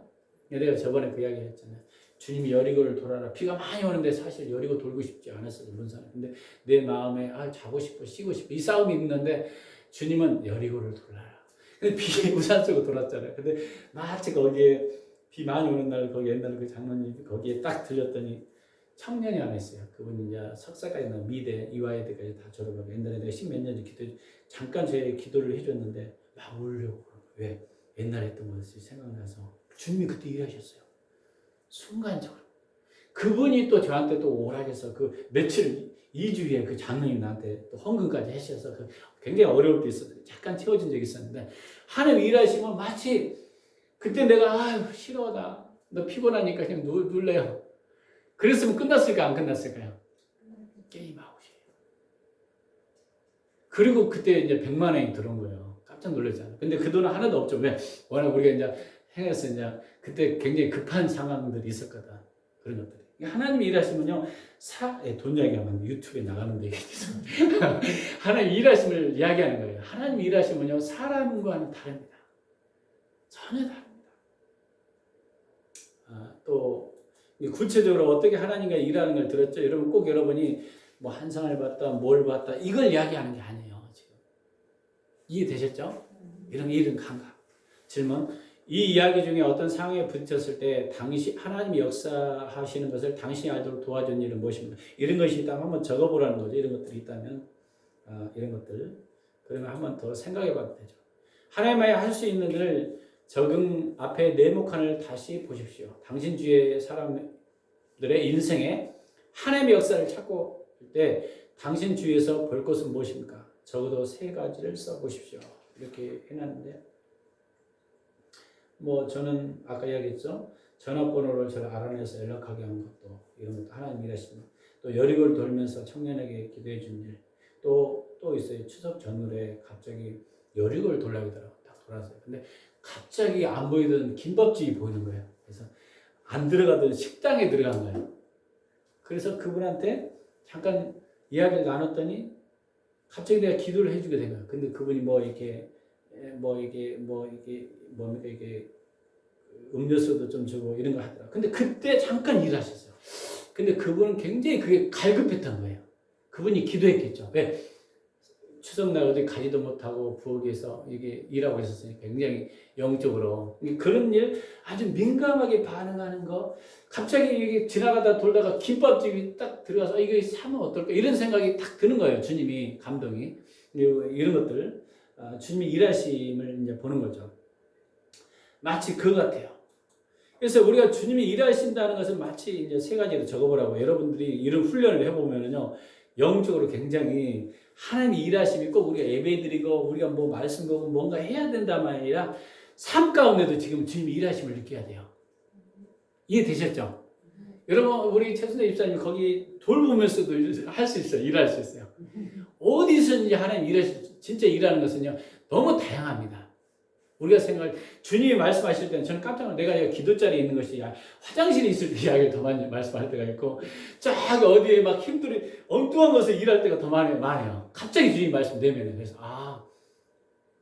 내가 저번에 그 이야기 했잖아요. 주님이 여리고를 돌아라. 비가 많이 오는데 사실 여리고 돌고 싶지 않았어요. 문산에. 근데 내 마음에 자고 싶어, 쉬고 싶어. 이 싸움이 있는데 주님은 여리고를 돌아라. 근데 비 우산 쓰고 돌았잖아요. 근데 마치 거기에 비 많이 오는 날 거기 옛날에 그 장로님이 거기에 딱 들렸더니 청년이 안 했어요. 그분이 이제 석사까지 나 미대, 이화여대까지 다 졸업하고 옛날에 내가 10몇 년 잠깐 제 기도를 해줬는데 막 울려고 왜? 옛날에 했던 것이 생각나서 주님이 그때 일하셨어요. 순간적으로. 그분이 또 저한테 또 오락해서 그 며칠 2주에 그 장로님 나한테 또 헌금까지 하셔서 굉장히 어려울 때 있었어요. 잠깐 채워진 적이 있었는데 하나님 일하시면 마치 그때 내가 싫어하다. 너 피곤하니까 그냥 눌래요. 그랬으면 끝났을까 안 끝났을까요? 게임하고 싶어요. 그리고 그때 이제 100만 원이 들어온 거예요. 깜짝 놀랐잖아요. 근데 그 돈은 하나도 없죠. 왜? 워낙 우리가 이제 행해서 이제 그때 굉장히 급한 상황들이 있었거든. 그런 것들이. 하나님이 일하시면요, 돈 이야기하면 유튜브에 나가는데 하나님 일하심을 이야기하는 거예요. 하나님 일하시면요, 사람과는 다릅니다. 전혀 다릅니다. 또 구체적으로 어떻게 하나님과 일하는 걸 들었죠? 여러분 꼭 여러분이 뭐 한상을 봤다, 뭘 봤다 이걸 이야기하는 게 아니에요. 지금 이해되셨죠? 이런 감각. 질문. 이 이야기 중에 어떤 상황에 부딪혔을 때 하나님이 역사하시는 것을 당신이 알도록 도와준 일은 무엇입니까? 이런 것이 있다면 한번 적어보라는 거죠. 이런 것들이 있다면 이런 것들 그러면 한번 더 생각해봐도 되죠. 하나님만이 할 수 있는 일을 적응 앞에 네모칸을 다시 보십시오. 당신 주위의 사람들의 인생에 하나님의 역사를 찾고 때 당신 주위에서 볼 것은 무엇입니까? 적어도 3가지를 써보십시오. 이렇게 해놨는데 뭐 저는 아까 이야기했죠. 전화번호를 저를 알아내서 연락하게 하는 것도 이런 것도 하나님 일하십니다. 또 여리고를 돌면서 청년에게 기도해 준 일. 또 있어요. 추석 전후에 갑자기 여리고를 돌라고 하더라고요. 딱 돌았어요. 근데 갑자기 안 보이던 김밥집이 보이는 거예요. 그래서 안 들어가던 식당에 들어간 거예요. 그래서 그분한테 잠깐 이야기를 나눴더니 갑자기 내가 기도를 해주게 된 거예요. 근데 그분이 뭡니까 이게 음료수도 좀 주고 이런 걸 하더라고요. 근데 그때 잠깐 일을 하셨어요. 근데 그분은 굉장히 그게 갈급했던 거예요. 그분이 기도했겠죠. 왜? 추석날 어디 가지도 못하고 부엌에서 이게 일하고 있었으니까 굉장히 영적으로 그런 일 아주 민감하게 반응하는 거 갑자기 이게 지나가다 돌다가 김밥집이 딱 들어가서 이거 사면 어떨까 이런 생각이 딱 드는 거예요. 주님이 감동이 이런 것들 주님이 일하심을 이제 보는 거죠. 마치 그거 같아요. 그래서 우리가 주님이 일하신다는 것은 마치 이제 3가지로 적어보라고 여러분들이 이런 훈련을 해보면은요 영적으로 굉장히 하나님이 일하심이 꼭 우리가 예배드리고 우리가 뭐 말씀 보고 뭔가 해야 된다만 아니라 삶 가운데도 지금 주님이 일하심을 느껴야 돼요. 이해되셨죠? 여러분 우리 최순대 집사님 거기 돌보면서도 할 수 있어요. 일할 수 있어요. 어디서든지 하나님 진짜 일하는 것은요 너무 다양합니다. 우리가 주님이 말씀하실 때는 저는 깜짝 놀라요. 내가 기도 자리에 있는 것이 화장실에 있을 때 이야기를 더 많이 말씀할 때가 있고 쫙 어디에 막 힘들이 엉뚱한 것을 일할 때가 더 많아요. 갑자기 주님이 말씀 내면은 그래서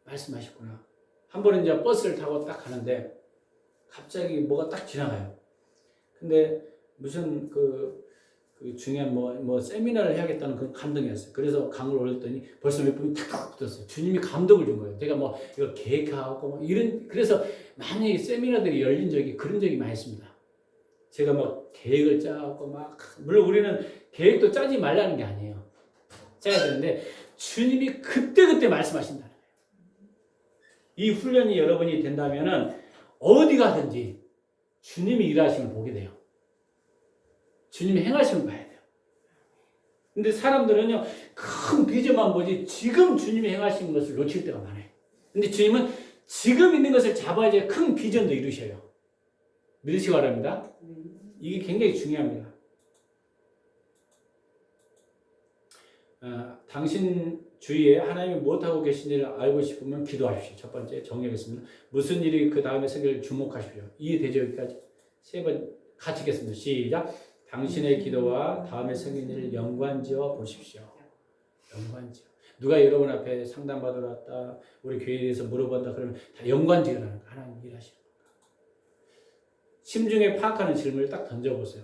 말씀하셨구나. 한 번은 이제 버스를 타고 딱 가는데 갑자기 뭐가 딱 지나가요. 근데 무슨 그 중요한 뭐 세미나를 해야겠다는 그런 감동이었어요. 그래서 강을 올렸더니 벌써 몇 분이 탁탁 붙었어요. 주님이 감동을 준 거예요. 제가 뭐 이거 계획하고 뭐 이런 그래서 많이 세미나들이 열린 그런 적이 많이 있습니다. 제가 막 계획을 짜고 막 물론 우리는 계획도 짜지 말라는 게 아니에요. 짜야 되는데 주님이 그때 말씀하신다는 거예요. 이 훈련이 여러분이 된다면은 어디 가든지 주님이 일하심을 보게 돼요. 주님이 행하심을 봐야 돼요. 근데 사람들은요, 큰 비전만 보지 지금 주님이 행하시는 것을 놓칠 때가 많아요. 근데 주님은 지금 있는 것을 잡아야지 큰 비전도 이루셔요. 믿으시기 바랍니다. 이게 굉장히 중요합니다. 당신 주위에 하나님이 무엇하고 계신지를 알고 싶으면 기도하십시오. 첫 번째 정리하겠습니다. 무슨 일이 그 다음에 생길 주목하십시오. 이해되죠? 여기까지? 3번 같이 읽겠습니다. 시작. 당신의 기도와 다음에 생긴 일을 연관지어 보십시오. 연관지어. 누가 여러분 앞에 상담받으러 왔다, 우리 교회에 대해서 물어본다 그러면 다 연관지어라는 거. 하나님 일하시는 건가. 심중에 파악하는 질문을 딱 던져보세요.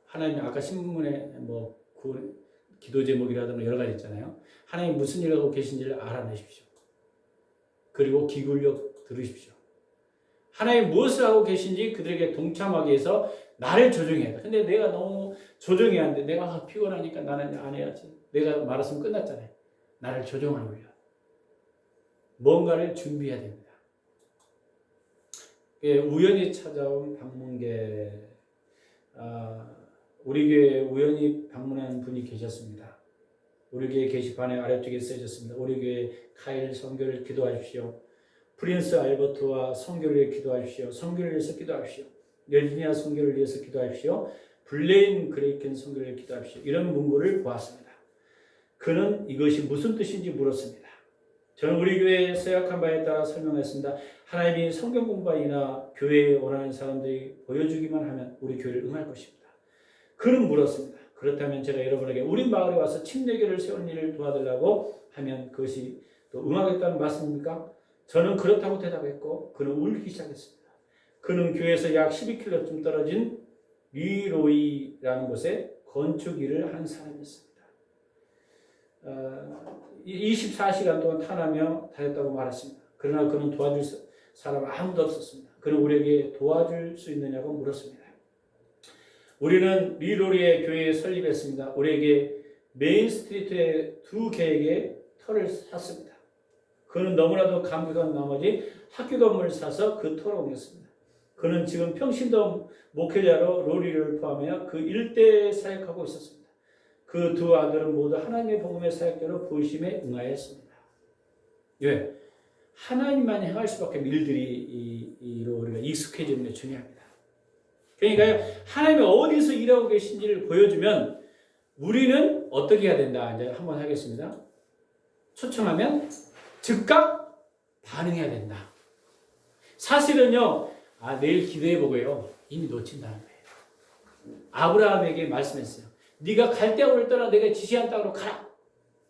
하나님 아까 신문에 기도 제목이라든가 여러 가지 있잖아요. 하나님 무슨 일을 하고 계신지를 알아내십시오. 그리고 귀 굴려 들으십시오. 하나님 무엇을 하고 계신지 그들에게 동참하기 위해서 나를 조정해야 돼. 근데 내가 너무 조정이 안 돼. 내가 피곤하니까 나는 안 해야지. 내가 말았으면 끝났잖아요. 나를 조정하는 거야. 뭔가를 준비해야 됩니다. 우연히 찾아온 방문객. 우리 교회에 우연히 방문한 분이 계셨습니다. 우리 교회 게시판에 아래쪽에 써졌습니다. 우리 교회 카일 선교를 기도하십시오. 프린스 알버트와 선교를 위해 기도하십시오. 선교를 위해서 기도하십시오. 여지니아 선교를 위해서 기도하십시오. 블레인 그레이켄 선교를 위해 기도하십시오. 이런 문구를 보았습니다. 그는 이것이 무슨 뜻인지 물었습니다. 저는 우리 교회의 서약한 바에 따라 설명했습니다. 하나님이 성경 공부이나 교회에 원하는 사람들이 보여주기만 하면 우리 교회를 응할 것입니다. 그는 물었습니다. 그렇다면 제가 여러분에게 우리 마을에 와서 침례교를 세우는 일을 도와달라고 하면 그것이 또 응하겠다는 말씀입니까? 저는 그렇다고 대답했고 그는 울기 시작했습니다. 그는 교회에서 약 12km쯤 떨어진 리로이라는 곳에 건축 일을 한 사람이었습니다. 24시간 동안 탄하며 다녔다고 말했습니다. 그러나 그는 도와줄 사람 아무도 없었습니다. 그는 우리에게 도와줄 수 있느냐고 물었습니다. 우리는 리로리의 교회에 설립했습니다. 우리에게 메인 스트리트의 2개에게 터를 샀습니다. 그는 너무나도 감격한 나머지 학교 건물을 사서 그 터로 옮겼습니다. 그는 지금 평신도 목회자로 로리를 포함하여 그 일대에 사역하고 있었습니다. 그 두 아들은 모두 하나님의 복음의 사역자로 부르심에 응하였습니다. 왜? 하나님만이 행할 수밖에 없는 일들이 이로 우리가 익숙해지는 게 중요합니다. 그러니까 하나님이 어디서 일하고 계신지를 보여주면 우리는 어떻게 해야 된다. 이제 한번 하겠습니다. 초청하면 즉각 반응해야 된다. 사실은요, 내일 기도해 보고요. 이미 놓친다는 거예요. 아브라함에게 말씀했어요. 네가 갈대아우를 떠나 내가 지시한 땅으로 가라.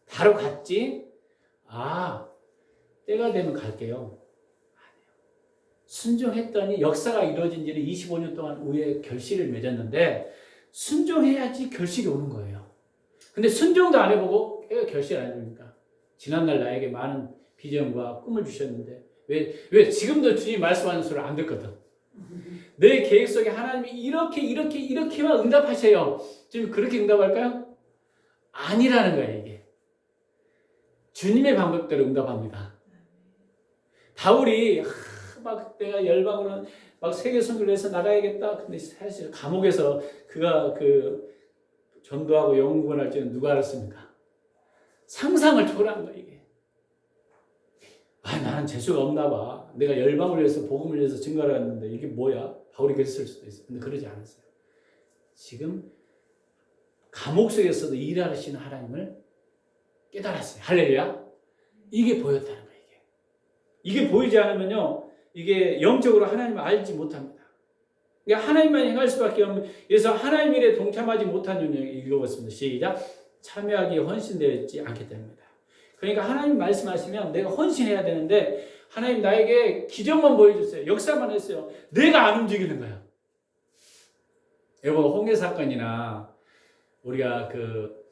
바로 갔지. 때가 되면 갈게요. 아니요. 순종했더니 역사가 이루어진 지는 25년 동안 후에 결실을 맺었는데 순종해야지 결실이 오는 거예요. 근데 순종도 안 해보고 결실 안 해줍니까? 지난날 나에게 많은 비전과 꿈을 주셨는데 왜 지금도 주님 말씀하는 소리를 안 듣거든. 내 계획 속에 하나님이 이렇게만 응답하세요. 지금 그렇게 응답할까요? 아니라는 거예요, 이게. 주님의 방법대로 응답합니다. 바울이 막 내가 열방으로 막 세계 선교를 해서 나가야겠다. 근데 사실 감옥에서 그가 그 전도하고 영웅군할 줄은 누가 알았습니까? 상상을 초월한 거야, 이게. 나는 재수가 없나 봐. 내가 열방을 위해서 복음을 위해서 증거를 했는데 이게 뭐야? 바울이 그랬을 수도 있어. 근데 그러지 않았어요. 지금 감옥 속에서도 일하시는 하나님을 깨달았어요. 할렐루야. 이게 보였다는 거예요. 이게 보이지 않으면요, 이게 영적으로 하나님을 알지 못합니다. 그러니까 하나님만 행할 수밖에 없는, 그래서 하나님 일에 동참하지 못한 윤영이 읽어봤습니다. 시작. 참여하기에 헌신되어 있지 않기 때문입니다. 그러니까 하나님 말씀하시면 내가 헌신해야 되는데 하나님 나에게 기적만 보여줬어요. 역사만 했어요. 내가 안 움직이는 거야. 여보, 홍해 사건이나 우리가 그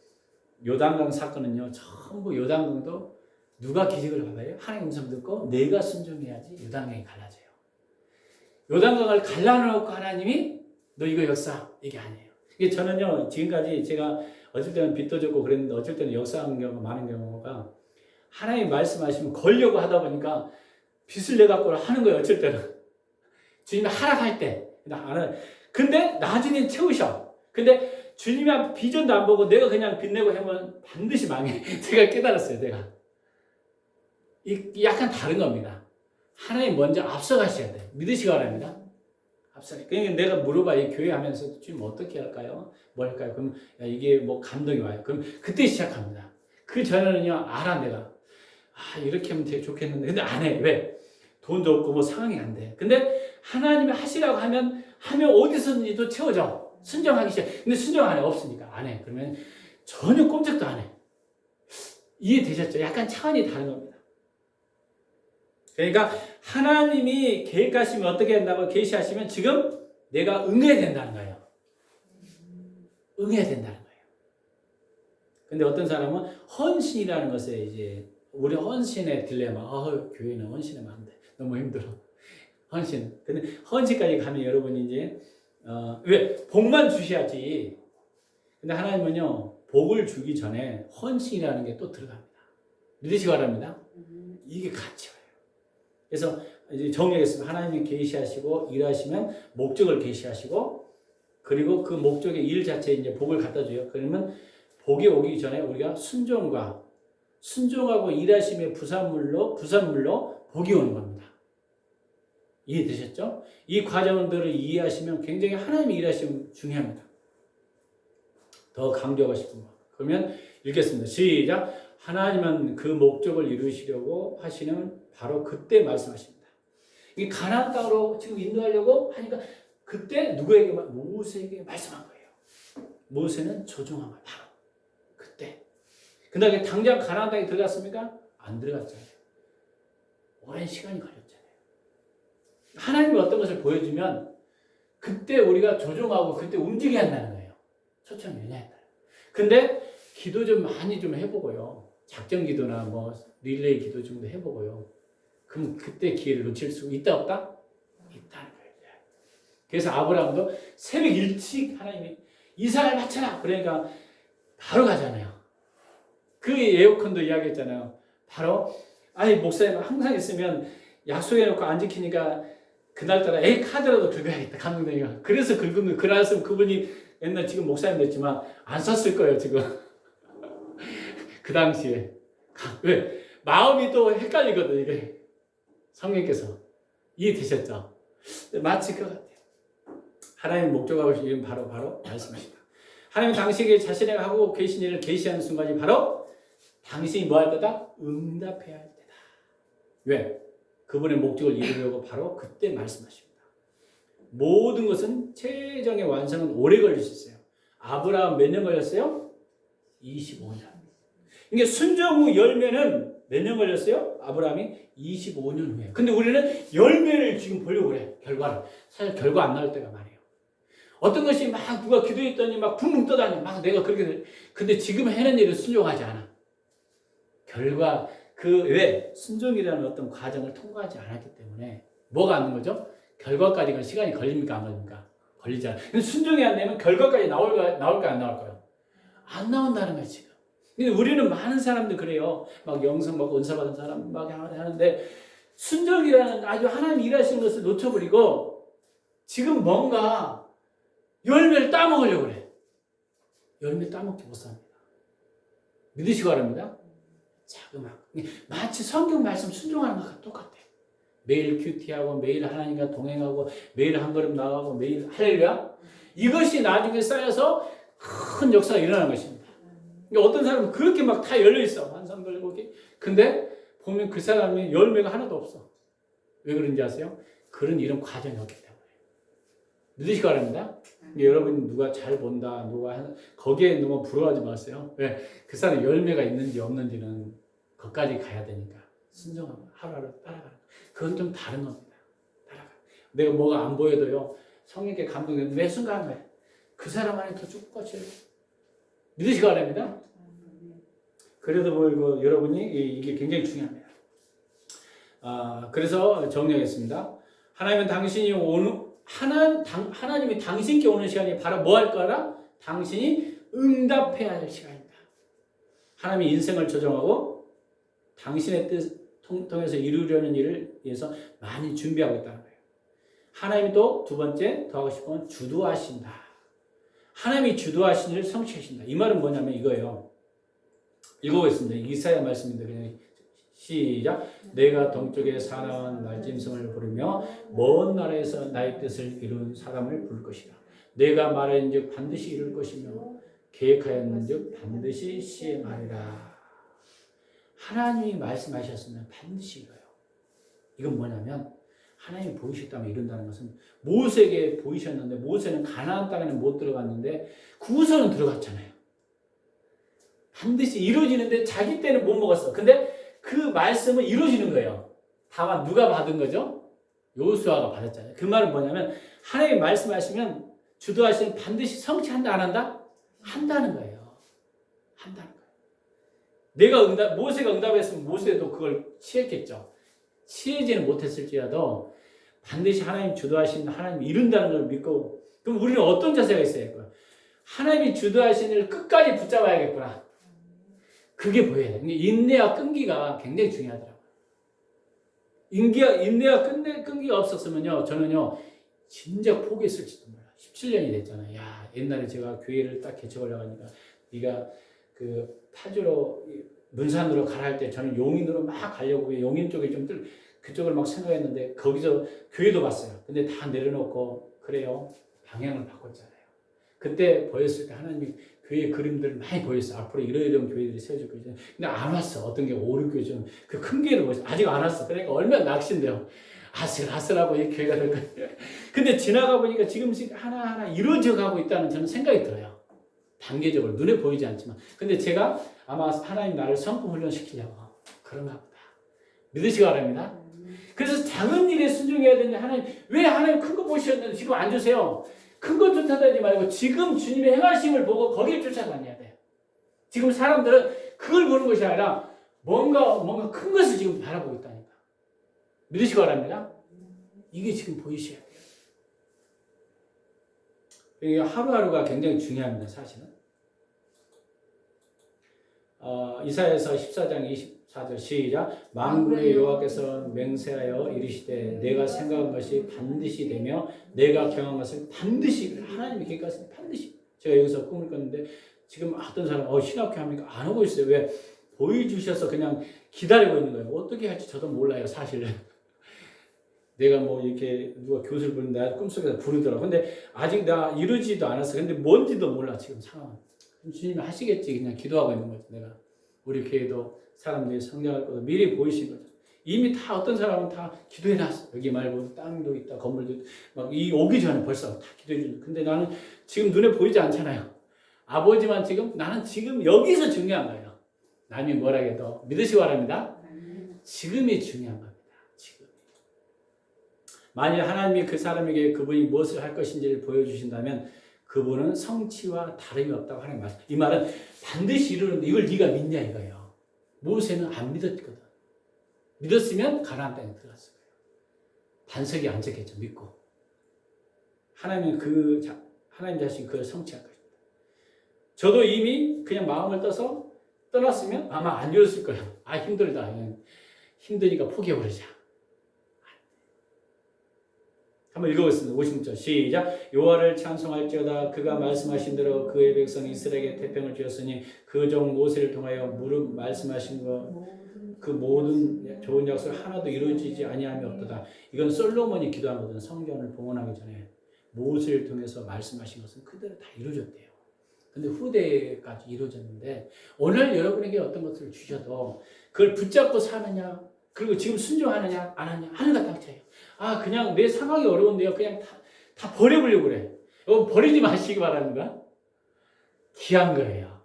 요단강 사건은요, 전부 요단강도 누가 기적을 받아요? 하나님 음성 듣고 내가 순종해야지 요단강이 갈라져요. 요단강을 갈라놓고 하나님이 너 이거 역사, 이게 아니에요. 이게 저는요, 지금까지 제가 어쩔 때는 빚도 졌고 그랬는데 어쩔 때는 역사하는 경우가 많은 경우가 하나님 말씀하시면 걸려고 하다 보니까 빚을 내갖고 하는 거예요. 어쩔 때는. 주님이 하락할 때. 근데 나중엔 채우셔. 근데 주님이 비전도 안 보고 내가 그냥 빚 내고 하면 반드시 망해. 제가 깨달았어요. 내가. 약간 다른 겁니다. 하나님 먼저 앞서가셔야 돼요. 믿으시기 바랍니다. 앞서가. 그러니까 내가 물어봐. 이 교회 하면서 주님 어떻게 할까요? 뭐 할까요? 그럼 이게 뭐 감동이 와요. 그럼 그때 시작합니다. 그 전에는요, 알아, 내가. 이렇게 하면 되게 좋겠는데. 근데 안 해. 왜? 돈도 없고 뭐 상황이 안 돼. 근데 하나님이 하시라고 하면 어디서든지 또 채워져. 순종하기 시작. 근데 순종 안 해. 없으니까. 안 해. 그러면 전혀 꼼짝도 안 해. 이해되셨죠? 약간 차원이 다른 겁니다. 그러니까 하나님이 계획하시면 어떻게 한다고 계시하시면 지금 내가 응해야 된다는 거예요. 응해야 된다는 거예요. 근데 어떤 사람은 헌신이라는 것에 이제 우리 헌신의 딜레마. 교회는 헌신하면 안 돼. 너무 힘들어. 헌신. 근데 헌신까지 가면 여러분이 이제 왜? 복만 주셔야지. 근데 하나님은요, 복을 주기 전에 헌신이라는 게 또 들어갑니다. 믿으시기 바랍니다. 이게 같이 와요. 그래서 이제 정리하겠습니다. 하나님이 계시하시고 일하시면 목적을 계시하시고 그리고 그 목적의 일 자체에 이제 복을 갖다 줘요. 그러면 복이 오기 전에 우리가 순종하고 일하심의 부산물로 복이 오는 겁니다. 이해되셨죠? 이 과정들을 이해하시면 굉장히 하나님의 일하심이 중요합니다. 더 강조하고 싶은 거. 그러면 읽겠습니다. 시작. 하나님은 그 목적을 이루시려고 하시는 바로 그때 말씀하십니다. 이 가나안 땅으로 지금 인도하려고 하니까 그때 누구에게? 모세에게 말씀한 거예요. 모세는 조종한 거예요. 바로 그때. 그다음에 당장 가나안 땅에 들어갔습니까? 안 들어갔잖아요. 오랜 시간이 걸렸잖아요. 하나님이 어떤 것을 보여주면 그때 우리가 조종하고 그때 움직여야 한다는 거예요. 초점이 왜냐하면. 근데 기도 좀 많이 좀 해보고요. 작전 기도나 뭐 릴레이 기도 정도 해보고요. 그럼 그때 기회를 놓칠 수 있다 없다? 있다는 거예요. 그래서 아브라함도 새벽 일찍 하나님이 이삭을 바쳐라. 그러니까 바로 가잖아요. 그 에어컨도 이야기했잖아요. 바로 목사님 항상 있으면 약속해놓고 안 지키니까 그날따라 카드라도 긁어야겠다. 감동되니까. 그래서 긁으면 그날은 그분이 옛날 지금 목사님 됐지만 안 썼을 거예요. 지금. 그 당시에. 왜? 마음이 또 헷갈리거든, 이게. 성령께서. 이해되셨죠? 마치 그 같아요. 하나님 목적하고 싶은 바로 말씀이시다. 하나님 당신에게 자신이 하고 계신 일을 계시하는 순간이 바로 당신이 뭐 할 거다? 응답해야 할 때다. 왜? 그분의 목적을 이루려고 바로 그때 말씀하십니다. 모든 것은 최종의 완성은 오래 걸릴 수 있어요. 아브라함 몇 년 걸렸어요? 25년. 이게 순종 후 열매는 몇 년 걸렸어요? 아브라함이 25년 후에. 근데 우리는 열매를 지금 보려고 그래. 결과를. 사실 결과 안 나올 때가 많아요. 어떤 것이 막 누가 기도했더니 막 붕붕 떠다니 막 내가 그렇게 근데 지금 해는 일은 순종하지 않아. 결과 왜 순종이라는 어떤 과정을 통과하지 않았기 때문에 뭐가 안 되는 거죠? 결과까지가 시간이 걸립니까 안 걸립니까? 걸리지 않아. 근데 순종이 안 되면 결과까지 나올까 안 나올까요? 안 나온다는 거예요 지금. 근데 우리는 많은 사람들 그래요. 막 영성 받고 은사 받은 사람 막 하는데 순종이라는 아주 하나님 일하시는 것을 놓쳐버리고 지금 뭔가 열매를 따먹으려고 그래. 열매 따먹지 못합니다. 믿으시기 바랍니다. 자그막 마치 성경 말씀 순종하는 것과 똑같아. 매일 큐티하고 매일 하나님과 동행하고 매일 한 걸음 나가고 매일 할렐루야. 이것이 나중에 쌓여서 큰 역사가 일어나는 것입니다. 어떤 사람은 그렇게 막 다 열려있어. 환상 걸고 근데 보면 그 사람이 열매가 하나도 없어. 왜 그런지 아세요? 그런 이런 과정이 없기 때문에. 믿으시기 바랍니다. 여러분 누가 잘 본다, 거기에 너무 부러워하지 마세요. 왜? 그 사람 열매가 있는지 없는지는 거기까지 가야 되니까 순종하고 하루하루 따라가는 거. 그건 좀 다른 겁니다. 따라가. 내가 뭐가 안 보여도요. 성령께 감동되는 매 순간에 그 사람 안에 더 죽고치요. 믿으시기 바랍니다. 그래도 보이고 여러분이 이게 굉장히 중요합니다. 그래서 정리하겠습니다. 하나님은 당신이 하나님이 당신께 오는 시간이 바로 뭐 할 거라? 당신이 응답해야 할 시간입니다. 하나님이 인생을 조정하고 당신의 뜻 통해서 이루려는 일을 위해서 많이 준비하고 있다는 거예요. 하나님이 또 두 번째 더 하고 싶은 건 주도하신다. 하나님이 주도하신 일을 성취하신다. 이 말은 뭐냐면 이거예요. 읽어보겠습니다. 이사야 말씀인데 그냥 시작. 내가 동쪽의 사나운 말짐승을 부르며 먼 나라에서 나의 뜻을 이룬 사람을 부를 것이라. 내가 말하는즉 반드시 이룰 것이며 계획하였는즉 반드시 시행하리라. 하나님이 말씀하셨으면 반드시 이뤄요. 이건 뭐냐면 하나님이 보이셨다면 이룬다는 것은 모세에게 보이셨는데 모세는 가나안 땅에는 못 들어갔는데 구구서는 들어갔잖아요. 반드시 이루어지는데 자기 때는 못 먹었어. 근데 그 말씀은 이루어지는 거예요. 다만 누가 받은 거죠? 여호수아가 받았잖아요. 그 말은 뭐냐면 하나님이 말씀하시면 주도하시면 반드시 성취한다 안 한다? 한다는 거예요. 한다는 거예요. 모세가 응답했으면 모세도 그걸 취했겠죠. 취하지는 못했을지라도 반드시 하나님 주도하신 하나님 이룬다는 걸 믿고 그럼 우리는 어떤 자세가 있어야 할까요? 하나님이 주도하신 일을 끝까지 붙잡아야겠구나. 그게 보여야 돼요. 인내와 끈기가 굉장히 중요하더라고요. 인내와 끈기가 없었으면요, 저는요, 진짜 포기했을지도 몰라요. 17년이 됐잖아요. 야, 옛날에 제가 교회를 딱 개척하려고 하니까, 네가 그 타주로, 문산으로 가라 할 때 저는 용인으로 막 가려고 용인 쪽에 그쪽을 막 생각했는데, 거기서 교회도 봤어요. 근데 다 내려놓고, 그래요. 방향을 바꿨잖아요. 그때 보였을 때 하나님이 교회 그림들 많이 보였어. 앞으로 이런 교회들이 세워질 거죠. 근데 안 왔어. 어떤 게 5, 6교회 좀 그 큰 교회를 보였어. 아직 안 왔어. 그러니까 얼마나 낙심돼요. 아슬아슬하고 이 교회가 될 거예요. 근데 지나가 보니까 지금씩 하나하나 이루어져 가고 있다는 저는 생각이 들어요. 단계적으로 눈에 보이지 않지만. 근데 제가 아마 하나님 나를 성품 훈련시키려고 그런가 보다. 믿으시기 바랍니다. 그래서 작은 일에 순종해야 되는데 왜 하나님 큰 거 보셨는데 지금 안 주세요? 큰 거 쫓아다니지 말고 지금 주님의 행하심을 보고 거기를 쫓아다녀야 돼요. 지금 사람들은 그걸 보는 것이 아니라 뭔가 큰 것을 지금 바라보고 있다니까. 믿으시기 바랍니다. 이게 지금 보이셔야 돼요. 이게 하루하루가 굉장히 중요합니다. 사실은. 이사야서 14장 24절 시작. 만군의 여호와께서 맹세하여 이르시되 내가 생각한 것이 반드시 되며 내가 경한 것을 반드시 하나님이 계획하신 반드시 제가 여기서 꿈을 꿨는데 지금 어떤 사람 신학교 합니까? 안 하고 있어요. 왜? 보여주셔서 그냥 기다리고 있는 거예요. 어떻게 할지 저도 몰라요, 사실. 내가 뭐 이렇게 누가 교수를 부르는데 내가 꿈속에서 부르더라고. 근데 아직 나 이루지도 않았어. 근데 뭔지도 몰라, 지금 상황은. 주님이 하시겠지. 그냥 기도하고 있는 거지, 내가. 우리 교회도 사람들이 성장할 것도 미리 보이신 거죠. 이미 다 어떤 사람은 다 기도해놨어. 여기 말고 땅도 있다, 건물도 있다. 막 이 오기 전에 벌써 다 기도해주는. 근데 나는 지금 눈에 보이지 않잖아요. 아버지만 지금 나는 지금 여기서 중요한 거예요. 남이 뭐라 해도 믿으시기 바랍니다. 지금이 중요한 겁니다. 지금. 만일 하나님이 그 사람에게 그분이 무엇을 할 것인지를 보여주신다면 그분은 성취와 다름이 없다고 하는 말. 이 말은 반드시 이루는데 이걸 네가 믿냐 이거예요. 모세는 안 믿었거든. 믿었으면 가나안 땅에 들어갔을 거예요. 반석에 앉았겠죠. 믿고. 하나님 자신 그걸 성취할 것입니다. 저도 이미 그냥 마음을 떠서 떠났으면 아마 안 이뤘을 거예요. 힘들다. 힘드니까 포기해버리자. 한번 읽어보겠습니다. 50절 시작. 여호와를 찬송할지어다. 그가 말씀하신 대로 그의 백성 이스라엘에게 태평을 주었으니 그 종 모세를 통하여 무릇 말씀하신 그 모든 좋은 약속 하나도 이루어지지 아니함이 없도다. 이건 솔로몬이 기도한 거든. 성전을 봉헌하기 전에 모세를 통해서 말씀하신 것은 그대로 다 이루어졌대요. 근데 후대까지 이루어졌는데 오늘 여러분에게 어떤 것을 주셔도 그걸 붙잡고 사느냐, 그리고 지금 순종하느냐 안 하느냐 하늘과 땅 차이예요. 그냥 내 상황이 어려운데요. 그냥 다 버려보려고 그래. 버리지 마시기 바랍니다. 귀한 거예요.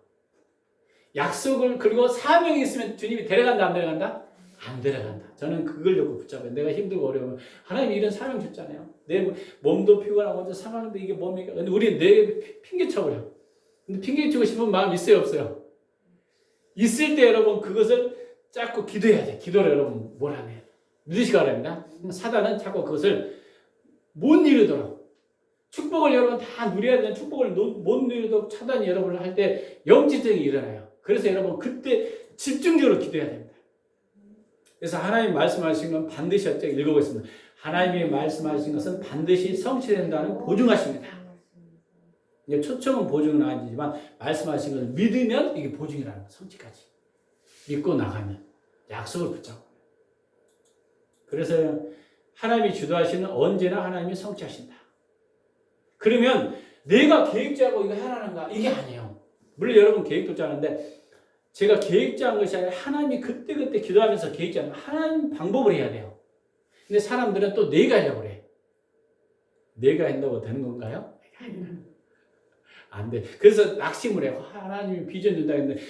약속을, 그리고 사명이 있으면 주님이 데려간다 안 데려간다? 안 데려간다. 저는 그걸 놓고 붙잡아요. 내가 힘들고 어려우면 하나님이 이런 사명 줬잖아요. 내 몸도 피곤하고 상하는데 이게 뭡니까? 근데 우리는 내 핑계 쳐버려. 근데 핑계 치고 싶은 마음 있어요 없어요? 있을 때 여러분 그것을 자꾸 기도해야 돼. 기도를 여러분 뭘 하네. 믿으시기 바랍니다. 사단은 자꾸 그것을 못 이루도록, 축복을 여러분 다 누려야 되는 축복을 못 누리도록 차단이 여러분을 할 때 영지증이 일어나요. 그래서 여러분 그때 집중적으로 기도해야 됩니다. 그래서 하나님 말씀하신 건 반드시 읽어보겠습니다. 하나님이 말씀하신 것은 반드시 성취된다는 보증하십니다. 이제 초청은 보증은 아니지만 말씀하신 것을 믿으면 이게 보증이라는 거, 성취까지. 믿고 나가면 약속을 붙잡고. 그래서 하나님이 주도하시는 언제나 하나님이 성취하신다. 그러면 내가 계획 짜고 이거 하라는가? 이게 아니에요. 물론 여러분 계획도 짜는데 제가 계획 짠 것이 아니라 하나님이 그때그때 기도하면서 계획 짜는 하나님 방법을 해야 돼요. 근데 사람들은 또 내가 하려고 그래. 내가 한다고 되는 건가요? 안 돼. 그래서 낙심을 해요. 하나님이 비전 준다 했는데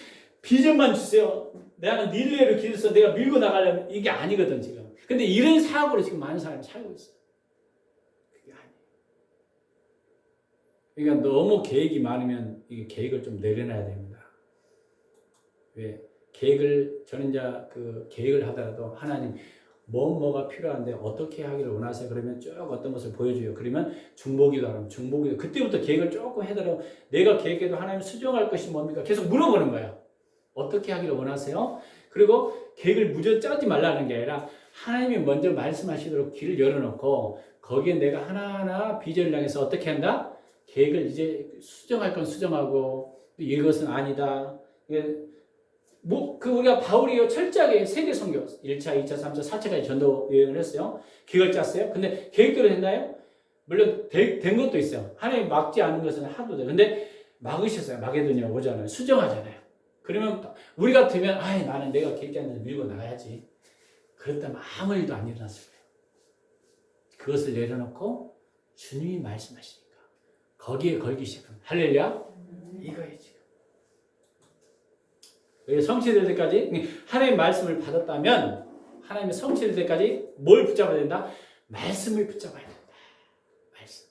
비전만 주세요. 나는 릴레이로 기도해서 내가 밀고 나가려면 이게 아니거든 지금. 근데 이런 사고로 지금 많은 사람이 살고 있어요. 그게 아니에요. 그러니까 너무 계획이 많으면 이게 계획을 좀 내려놔야 됩니다. 왜? 저는 이제 그 계획을 하더라도 하나님 뭐가 필요한데 어떻게 하기를 원하세요? 그러면 쭉 어떤 것을 보여줘요. 그러면 중보기도 하면 중보기도 그때부터 계획을 조금 해더라도 내가 계획해도 하나님 수정할 것이 뭡니까? 계속 물어보는 거예요. 어떻게 하기를 원하세요? 그리고 계획을 무조건 짜지 말라는 게 아니라 하나님이 먼저 말씀하시도록 길을 열어놓고 거기에 내가 하나하나 비전을 향해서 어떻게 한다? 계획을 이제 수정할 건 수정하고 이것은 아니다. 우리가 바울이요 철저하게 세계 선교 1차, 2차, 3차, 4차까지 전도 여행을 했어요. 계획을 짰어요. 근데 계획대로 됐나요? 물론 된 것도 있어요. 하나님 막지 않은 것은 하도 돼. 근데 막으셨어요. 마게도니아 오잖아요. 수정하잖아요. 그러면 우리 같으면 나는 내가 계획 짰는데 밀고 나가야지. 그랬다면 아무 일도 안 일어났을 거예요. 그것을 내려놓고 주님이 말씀하시니까 거기에 걸기 시작합니다. 할렐루야. 이거예요 지금. 성취될 때까지 하나님의 말씀을 받았다면 하나님의 성취될 때까지 뭘 붙잡아야 된다? 말씀을 붙잡아야 된다. 말씀.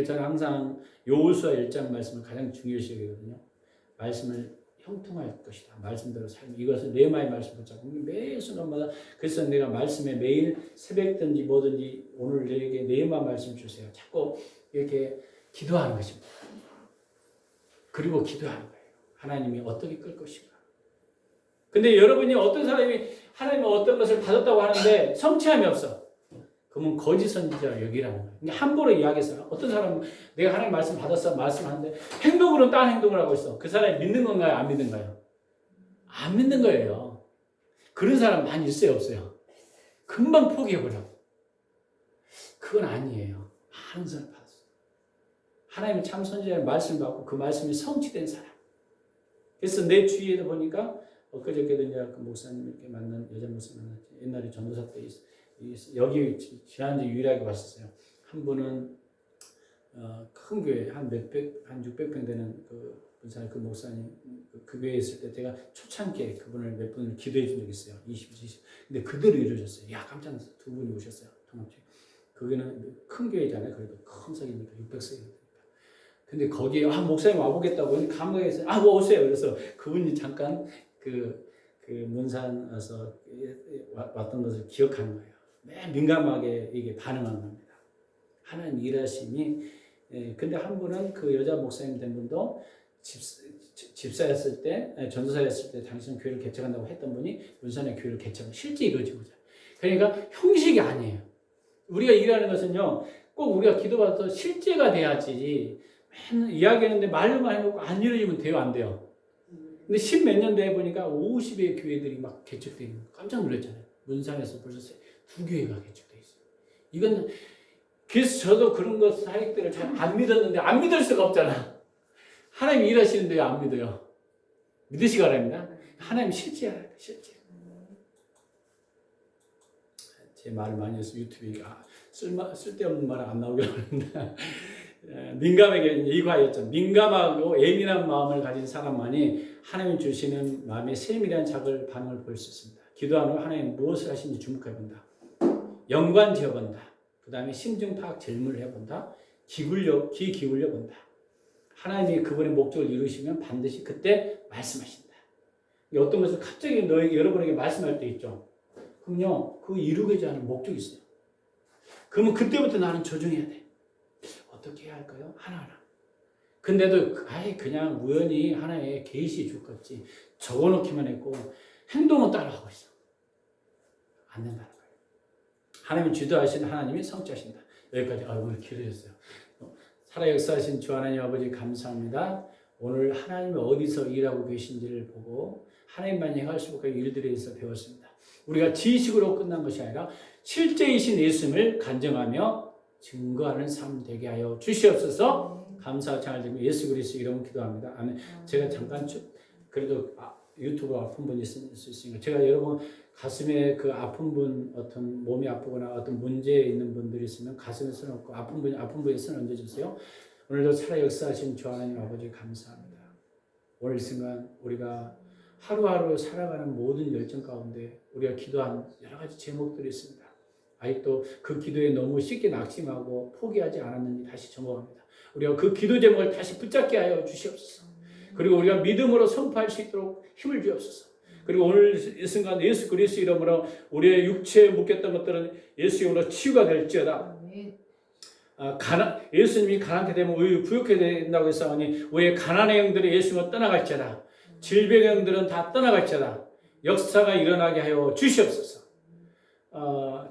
저는 항상 여호수아 1장 말씀을 가장 중요시 여기거든요. 말씀을 형통할 것이다. 말씀대로 삶. 이것을 레마의 말씀 붙잡고 매 순간마다 그래서 내가 말씀에 매일 새벽든지 뭐든지 오늘 내게 레마 말씀 주세요. 자꾸 이렇게 기도하는 것입니다. 그리고 기도하는 거예요. 하나님이 어떻게 끌 것인가. 근데 여러분이 어떤 사람이 하나님의 어떤 것을 받았다고 하는데 성취함이 없어. 그러면 거짓 선지자 여기라는 거예요. 그러니까 함부로 이야기해서 어떤 사람은 내가 하나님 말씀 받았어 말씀하는데 행동으로는 다른 행동을 하고 있어. 그 사람이 믿는 건가요? 안 믿는가요? 안 믿는 거예요. 그런 사람 많이 있어요, 없어요? 금방 포기해버려. 그건 아니에요. 많은 사람 받았어요. 하나님의 참 선지자의 말씀 받고 그 말씀이 성취된 사람. 그래서 내 주위에도 보니까 엊그저께도 이제 그 목사님 이렇게 만난 여자 목사 만났지. 옛날에 전도사 때 여기 지난주 유일하게 봤었어요. 한 분은 큰 교회 한 600평 되는 그 분사 그 목사님 그 교회에 있을 때 제가 초창기에 그분을 몇 분을 기도해 준 적이 있어요. 20. 근데 그대로 이루어졌어요. 야 깜짝 놀랐어요. 두 분이 오셨어요. 통합체. 거기는 큰 교회잖아요. 그래도 큰 석이니까 600석이니까. 근데 거기에 목사님 와보겠다고 감옥에서 뭐 오세요. 그래서 그분이 잠깐 그 문산 와서 왔던 것을 기억하는 거예요. 매일 민감하게 이게 반응한 겁니다. 하나님 일하심이. 근데 한 분은 그 여자 목사님 된 분도 집사였을 때, 전도사였을 때 당신 교회를 개척한다고 했던 분이 문산의 교회를 개척한 실제 이루어지고 있어요. 그러니까 형식이 아니에요. 우리가 일하는 것은요, 꼭 우리가 기도받아서 실제가 돼야지. 맨날 이야기하는데 말로만 해놓고 안 이루어지면 돼요, 안 돼요? 근데 10몇 년 돼 보니까 50의 교회들이 막 개척되어 있는 거 깜짝 놀랐잖아요. 문산에서 벌써 2교회가 개척되어 있어요. 이건 그래서 저도 그런 것 사역들을 잘 안 믿었는데 안 믿을 수가 없잖아. 하나님 일하시는데 왜 안 믿어요? 믿으시기 바랍니다. 하나님 실제야, 실제. 제 말을 많이 해서 유튜브에 쓸데없는 말 안 나오게 하는데 민감하게 이과였죠. 민감하고 예민한 마음을 가진 사람만이 하나님 주시는 마음의 세밀한 작을 반응을 볼 수 있습니다. 기도하는 하나님 무엇을 하시는지 주목해 본다. 연관 지어 본다. 그 다음에 심중 파악 질문을 해본다. 귀 기울여 본다. 하나님이 그분의 목적을 이루시면 반드시 그때 말씀하신다. 어떤 것을 갑자기 여러분에게 말씀할 때 있죠. 그럼요, 그 이루고자 하는 목적이 있어요. 그러면 그때부터 나는 조정해야 돼. 어떻게 해야 할까요? 하나하나. 근데도 그냥 우연히 하나의 계시 줄것지 적어놓기만 했고 행동은 따라하고 있어. 안 된다는 거예요. 하나님이 주도하신 하나님이 성취하신다. 여기까지 오늘 길어졌어요. 살아 역사하신 주 하나님 아버지 감사합니다. 오늘 하나님이 어디서 일하고 계신지를 보고 하나님만 행할 수 없는 일들에 대해서 배웠습니다. 우리가 지식으로 끝난 것이 아니라 실제이신 예수님을 간증하며 증거하는 삶 되게 하여 주시옵소서. 감사와 찬양을 드리며 예수 그리스도 이름으로 기도합니다. 아멘. 제가 잠깐 그래도 유튜브 아픈 분이 있을 수 있으니까 제가 여러분 가슴에 그 아픈 분 어떤 몸이 아프거나 어떤 문제 있는 분들이 있으면 가슴에 손 얹고 아픈 분에 손 얹어주세요. 오늘도 살아 역사하신 주 하나님 아버지 감사합니다. 오늘 이 순간 우리가 하루하루 살아가는 모든 열정 가운데 우리가 기도한 여러 가지 제목들이 있습니다. 아직도 그 기도에 너무 쉽게 낙심하고 포기하지 않았는지 다시 점검합니다. 우리가 그 기도 제목을 다시 붙잡게 하여 주시옵소서. 그리고 우리가 믿음으로 선포할 수 있도록 힘을 주옵소서. 그리고 오늘 이 순간 예수 그리스도 이름으로 우리의 육체에 묶였던 것들은 예수 이름으로 치유가 될지어다. 예수님이 가난케 되면 우리 부욕해 된다고 했사오니 우리의 가난의 영들이 예수님으로 떠나갈지어다. 질병의 영들은 다 떠나갈지어다. 역사가 일어나게 하여 주시옵소서.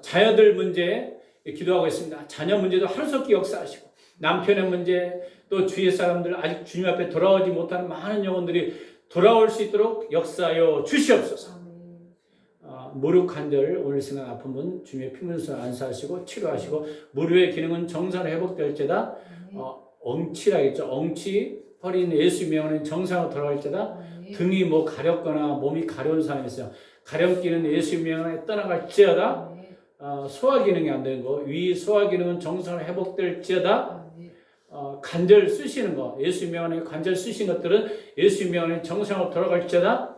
자녀들 문제 기도하고 있습니다. 자녀 문제도 하루속히 역사하시고 남편의 문제 또 주위의 사람들 아직 주님 앞에 돌아오지 못하는 많은 영혼들이 돌아올 수 있도록 역사하여 주시옵소서. 무릎 관절 오늘 생각 아픈 분 주님의 피문서 안수하시고 치료하시고 무릎의 기능은 정상 회복될지다. 엉치라겠죠. 엉치 허리는 예수 명하는 정상으로 돌아갈지다. 등이 가렵거나 몸이 가려운 사람이 있어요. 가렵기는 예수 명하에 떠나갈지어다. 소화 기능이 안 되는 거, 위 소화 기능은 정상으로 회복될지어다. 관절 쑤시는 거, 예수 명하에 관절 쑤시는 것들은 예수 명하에 정상으로 돌아갈지어다.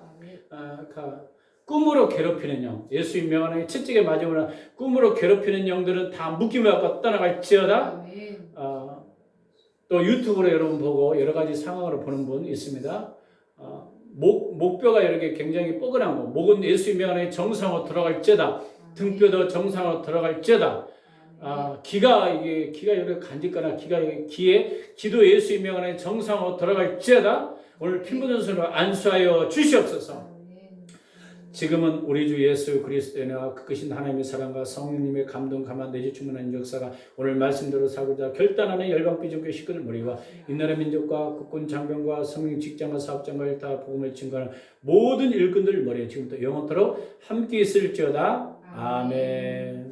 꿈으로 괴롭히는 영, 예수 명하에 채찍에 맞으면 꿈으로 괴롭히는 영들은 다 묶임을 갖고 떠나갈지어다. 또 유튜브로 여러분 보고 여러 가지 상황으로 보는 분 있습니다. 목뼈가 이렇게 굉장히 뻐근한 거, 목은 예수 명하에 정상으로 돌아갈지어다. 등뼈도 정상으로 돌아갈지어다. 기가 이렇게 간직거나 기도 예수 명하에 정상으로 돌아갈지어다. 오늘 피 묻은 손으로 안수하여 주시옵소서. 지금은 우리 주 예수 그리스도의 은혜와 그 크신 하나님의 사랑과 성령님의 감동 가만 내주 충만한 역사가 오늘 말씀대로 살고자 결단하는 열방비전교 식구들 머리와 이 나라 민족과 국군 장병과 성령 직장과 사업장과 일타 복음을 증거하는 모든 일꾼들 머리에 지금부터 영원토록 함께 있을지어다. 아멘.